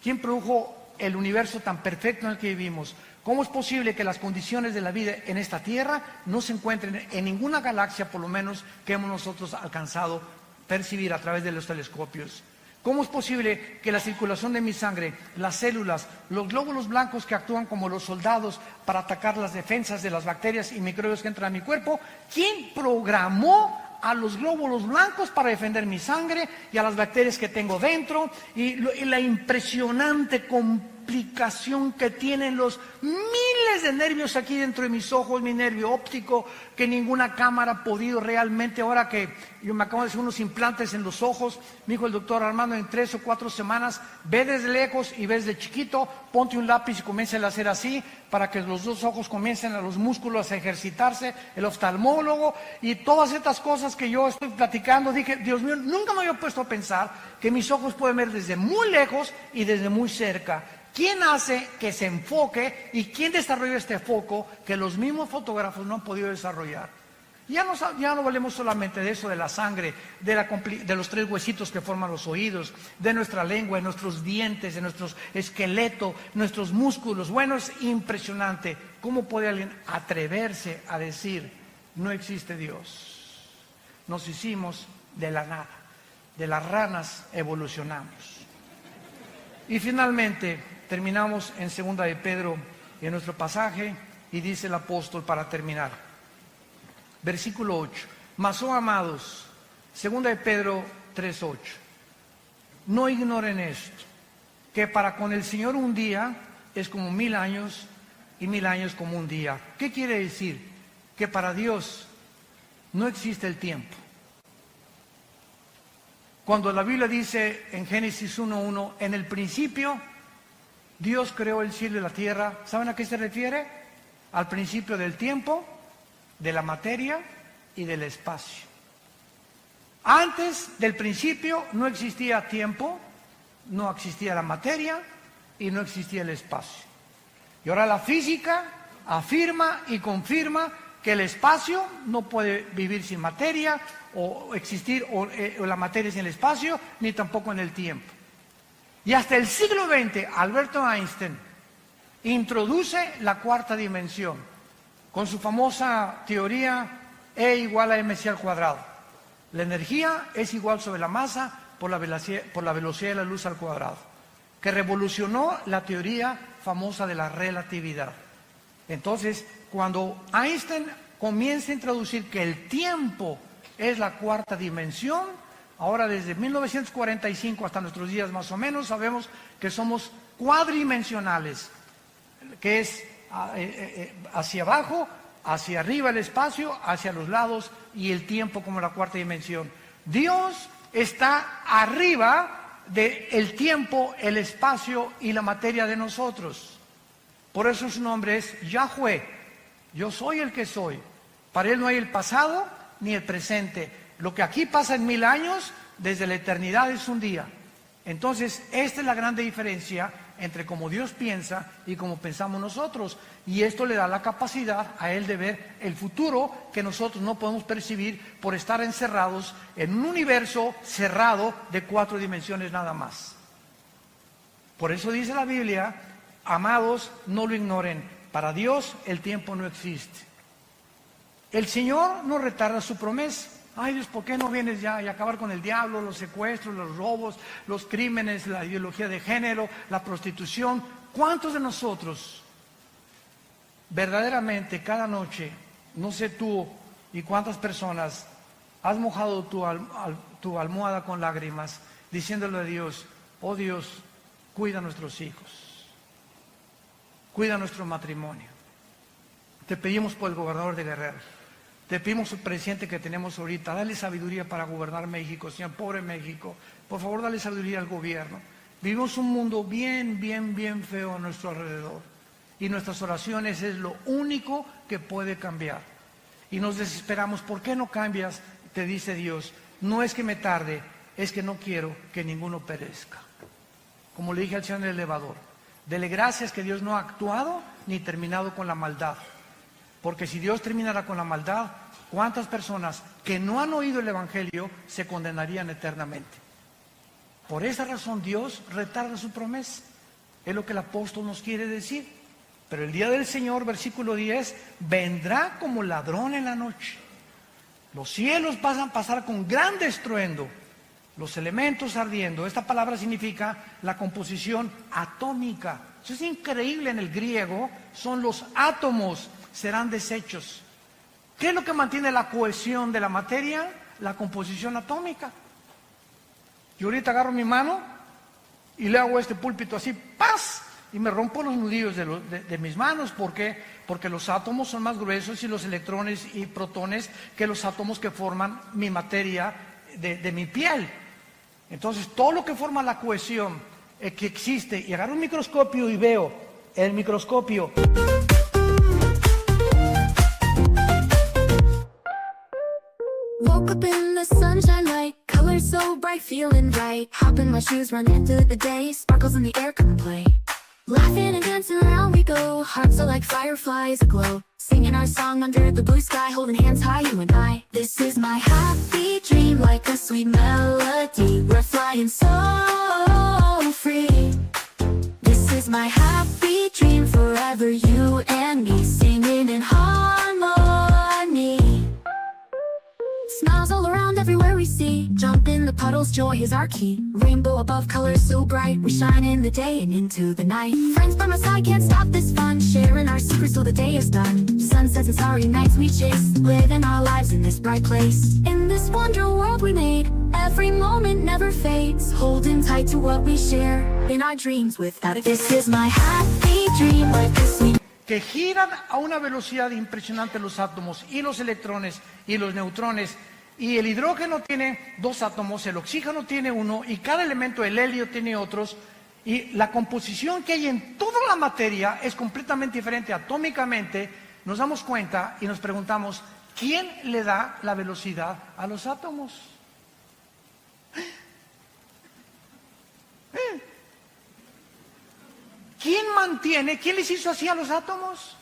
¿Quién produjo el universo tan perfecto en el que vivimos? ¿Cómo es posible que las condiciones de la vida en esta Tierra no se encuentren en ninguna galaxia, por lo menos, que hemos nosotros alcanzado percibir a través de los telescopios? ¿Cómo es posible que la circulación de mi sangre, las células, los glóbulos blancos que actúan como los soldados para atacar las defensas de las bacterias y microbios que entran a mi cuerpo, quién programó a los glóbulos blancos para defender mi sangre y a las bacterias que tengo dentro? Y la impresionante complicación que tienen los miles de nervios aquí dentro de mis ojos, mi nervio óptico, que ninguna cámara ha podido realmente. Ahora que yo me acabo de hacer unos implantes en los ojos, me dijo el doctor Armando, en 3 o 4 semanas, ve desde lejos y ves de chiquito, ponte un lápiz y comienza a hacer así, para que los dos ojos comiencen a los músculos a ejercitarse, el oftalmólogo y todas estas cosas que yo estoy platicando. Dije, Dios mío, nunca me había puesto a pensar que mis ojos pueden ver desde muy lejos y desde muy cerca. ¿Quién hace que se enfoque y quién desarrolla este foco que los mismos fotógrafos no han podido desarrollar? Ya no hablemos solamente de eso, de la sangre, de los 3 huesitos que forman los oídos, de nuestra lengua, de nuestros dientes, de nuestro esqueleto, nuestros músculos. Bueno, es impresionante. ¿Cómo puede alguien atreverse a decir, no existe Dios? Nos hicimos de la nada, de las ranas evolucionamos. Y finalmente, terminamos en 2 de Pedro, en nuestro pasaje, y dice el apóstol para terminar. Versículo 8. Mas, oh amados, 2 de Pedro 3:8. No ignoren esto, que para con el Señor un día es como 1000 años y 1000 años como un día. ¿Qué quiere decir? Que para Dios no existe el tiempo. Cuando la Biblia dice en Génesis 1:1, en el principio Dios creó el cielo y la tierra, ¿saben a qué se refiere? Al principio del tiempo, de la materia y del espacio. Antes del principio no existía tiempo, no existía la materia y no existía el espacio. Y ahora la física afirma y confirma que el espacio no puede vivir sin materia o existir o la materia sin el espacio, ni tampoco en el tiempo. Y hasta el siglo XX, Alberto Einstein introduce la 4ª dimensión con su famosa teoría E igual a mc al cuadrado. La energía es igual sobre la masa por la velocidad de la luz al cuadrado, que revolucionó la teoría famosa de la relatividad. Entonces, cuando Einstein comienza a introducir que el tiempo es la 4ª dimensión, ahora desde 1945 hasta nuestros días más o menos, sabemos que somos cuadridimensionales, que es hacia abajo, hacia arriba el espacio, hacia los lados y el tiempo como la 4ª dimensión. Dios está arriba del tiempo, el espacio y la materia de nosotros. Por eso su nombre es Yahweh. Yo soy el que soy. Para Él no hay el pasado ni el presente. Lo que aquí pasa en 1000 años, desde la eternidad es un día. Entonces, esta es la grande diferencia entre cómo Dios piensa y cómo pensamos nosotros. Y esto le da la capacidad a Él de ver el futuro que nosotros no podemos percibir por estar encerrados en un universo cerrado de 4 dimensiones nada más. Por eso dice la Biblia, amados, no lo ignoren. Para Dios el tiempo no existe. El Señor no retarda su promesa. Ay Dios, ¿por qué no vienes ya y acabar con el diablo, los secuestros, los robos, los crímenes, la ideología de género, la prostitución? ¿Cuántos de nosotros verdaderamente cada noche, no sé tú y cuántas personas, has mojado tu almohada con lágrimas diciéndole a Dios, oh Dios, cuida a nuestros hijos, cuida nuestro matrimonio? Te pedimos por el gobernador de Guerrero, Te pedimos al presidente que tenemos ahorita, dale sabiduría para gobernar México, Señor, pobre México. Por favor, dale sabiduría al gobierno. Vivimos un mundo bien feo a nuestro alrededor. Y nuestras oraciones es lo único que puede cambiar. Y nos desesperamos, ¿por qué no cambias? Te dice Dios, no es que me tarde, es que no quiero que ninguno perezca. Como le dije al Señor en el elevador, dele gracias que Dios no ha actuado ni terminado con la maldad. Porque si Dios terminara con la maldad, ¿cuántas personas que no han oído el Evangelio se condenarían eternamente? Por esa razón Dios retarda su promesa. Es lo que el apóstol nos quiere decir. Pero el día del Señor, versículo 10, vendrá como ladrón en la noche. Los cielos van a pasar con gran estruendo, los elementos ardiendo. Esta palabra significa la composición atómica. Eso es increíble en el griego, son los átomos, serán deshechos. ¿Qué es lo que mantiene la cohesión de la materia? La composición atómica. Yo ahorita agarro mi mano y le hago este púlpito así, ¡paz! Y me rompo los nudillos de mis manos. ¿Por qué? Porque los átomos son más gruesos y los electrones y protones que los átomos que forman mi materia de mi piel. Entonces, todo lo que forma la cohesión que existe, y agarro un microscopio y veo el microscopio. Woke up in the sunshine light, colors so bright, feeling right. Hop in my shoes, run into the day, sparkles in the air, come play. Laughing and dancing around we go, hearts are like fireflies aglow. Singing our song under the blue sky, holding hands high, you and I. This is my happy dream, like a sweet melody. We're flying so free. This is my happy dream, forever you and me, singing in harmony. Smiles all around everywhere we see. Jump in the puddles, joy is our key. Rainbow above, colors so bright. We shine in the day and into the night. Friends by my side, can't stop this fun. Sharing our secrets till the day is done. Sunsets and starry nights we chase. Living our lives in this bright place. In this wonder world we made. Every moment never fades. Holding tight to what we share. In our dreams without a This is my happy dream, like a sweet. Que giran a una velocidad impresionante los átomos y los electrones y los neutrones, y el hidrógeno tiene 2 átomos, el oxígeno tiene 1 y cada elemento, el helio, tiene otros, y la composición que hay en toda la materia es completamente diferente atómicamente. Nos damos cuenta y nos preguntamos, ¿quién le da la velocidad a los átomos? ¿Quién les hizo así a los átomos?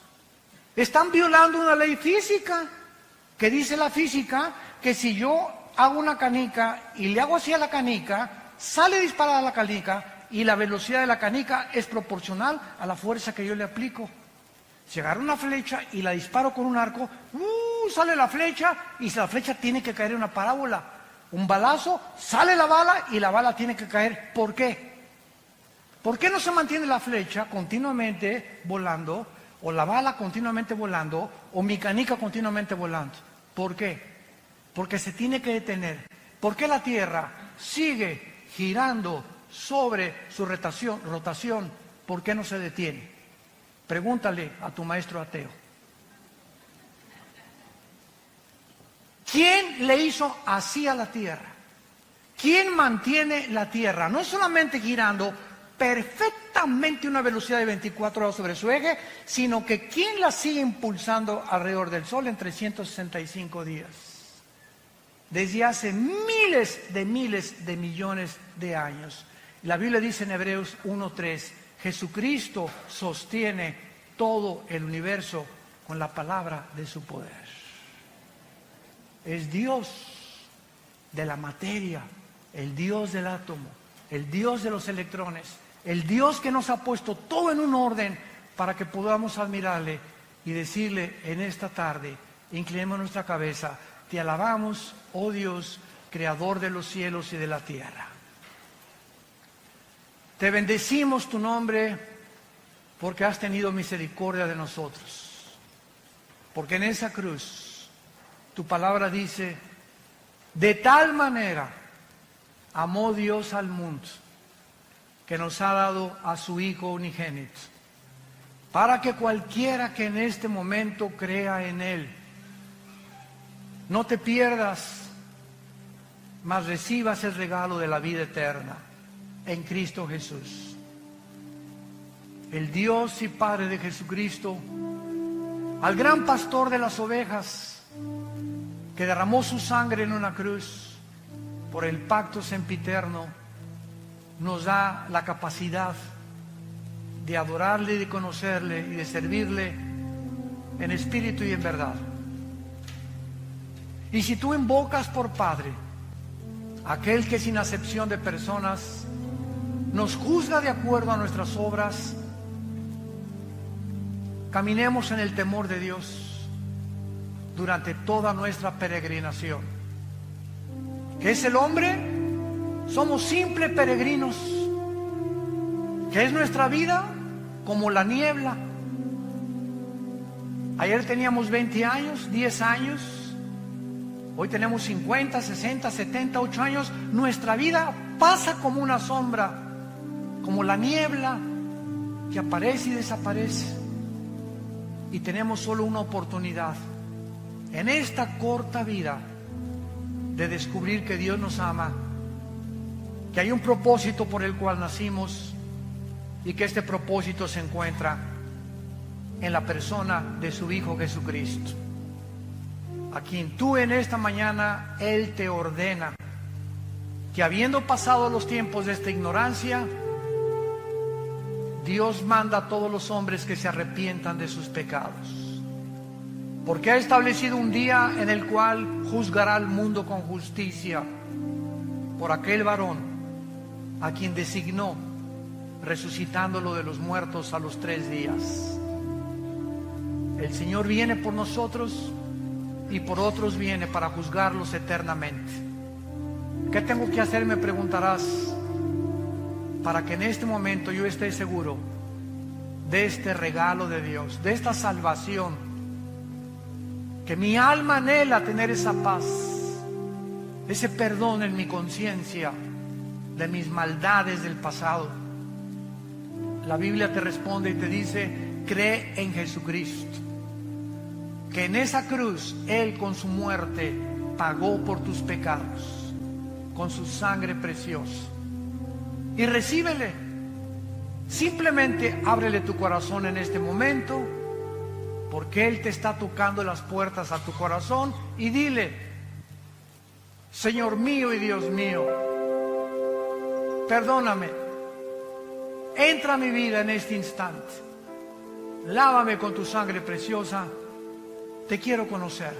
Están violando una ley física, que dice la física, que si yo hago una canica y le hago así a la canica, sale disparada la canica y la velocidad de la canica es proporcional a la fuerza que yo le aplico. Si agarro una flecha y la disparo con un arco, sale la flecha y la flecha tiene que caer en una parábola. Un balazo, sale la bala y la bala tiene que caer. ¿Por qué? ¿Por qué no se mantiene la flecha continuamente volando, o la bala continuamente volando, o mi canica continuamente volando? ¿Por qué? Porque se tiene que detener. ¿Por qué la Tierra sigue girando sobre su rotación? ¿Por qué no se detiene? Pregúntale a tu maestro ateo. ¿Quién le hizo así a la Tierra? ¿Quién mantiene la Tierra? No solamente girando perfectamente una velocidad de 24 grados sobre su eje, sino que ¿quién la sigue impulsando alrededor del Sol en 365 días? Desde hace miles de millones de años. La Biblia dice en Hebreos 1:3, Jesucristo sostiene todo el universo con la palabra de su poder. Es Dios de la materia, el Dios del átomo, el Dios de los electrones, el Dios que nos ha puesto todo en un orden para que podamos admirarle y decirle en esta tarde, inclinemos nuestra cabeza, te alabamos, oh Dios, creador de los cielos y de la tierra. Te bendecimos tu nombre porque has tenido misericordia de nosotros. Porque en esa cruz, tu palabra dice, de tal manera amó Dios al mundo, que nos ha dado a su Hijo unigénito, para que cualquiera que en este momento crea en Él No te pierdas, mas recibas el regalo de la vida eterna en Cristo Jesús. El Dios y Padre de Jesucristo, al gran pastor de las ovejas, que derramó su sangre en una cruz por el pacto sempiterno, nos da la capacidad de adorarle, de conocerle y de servirle en espíritu y en verdad. Y si tú invocas por Padre aquel que sin acepción de personas nos juzga de acuerdo a nuestras obras, caminemos en el temor de Dios durante toda nuestra peregrinación. ¿Qué es el hombre? Somos simples peregrinos. ¿Qué es nuestra vida? Como la niebla. Ayer teníamos 20 años, 10 años. Hoy tenemos 50, 60, 70, 8 años. Nuestra vida pasa como una sombra, como la niebla que aparece y desaparece. Y tenemos solo una oportunidad en esta corta vida de descubrir que Dios nos ama, que hay un propósito por el cual nacimos y que este propósito se encuentra en la persona de su Hijo Jesucristo, a quien tú en esta mañana Él te ordena que, habiendo pasado los tiempos de esta ignorancia, Dios manda a todos los hombres que se arrepientan de sus pecados, porque ha establecido un día en el cual juzgará al mundo con justicia por aquel varón a quien designó, resucitándolo de los muertos a los 3 días. El Señor viene por nosotros y por otros viene para juzgarlos eternamente. ¿Qué tengo que hacer?, me preguntarás, para que en este momento yo esté seguro de este regalo de Dios, de esta salvación, que mi alma anhela tener esa paz, ese perdón en mi conciencia de mis maldades del pasado. La Biblia te responde y te dice: cree en Jesucristo, que en esa cruz Él con su muerte pagó por tus pecados con su sangre preciosa, y recíbele. Simplemente ábrele tu corazón en este momento, porque Él te está tocando las puertas a tu corazón, y dile: Señor mío y Dios mío, perdóname, entra a mi vida en este instante, lávame con tu sangre preciosa, te quiero conocer,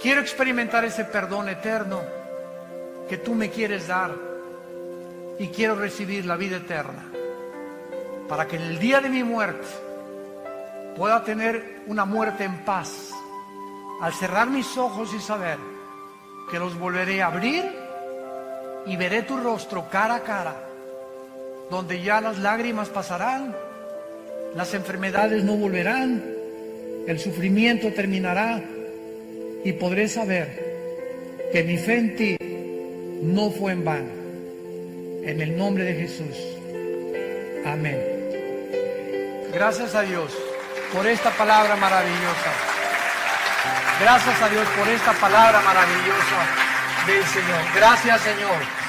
quiero experimentar ese perdón eterno que tú me quieres dar, y quiero recibir la vida eterna, para que en el día de mi muerte pueda tener una muerte en paz, al cerrar mis ojos y saber que los volveré a abrir y veré tu rostro cara a cara, donde ya las lágrimas pasarán, las enfermedades no volverán, el sufrimiento terminará, y podré saber que mi fe en ti no fue en vano. En el nombre de Jesús. Amén. Gracias a Dios por esta palabra maravillosa. Gracias a Dios por esta palabra maravillosa del Señor. Gracias, Señor.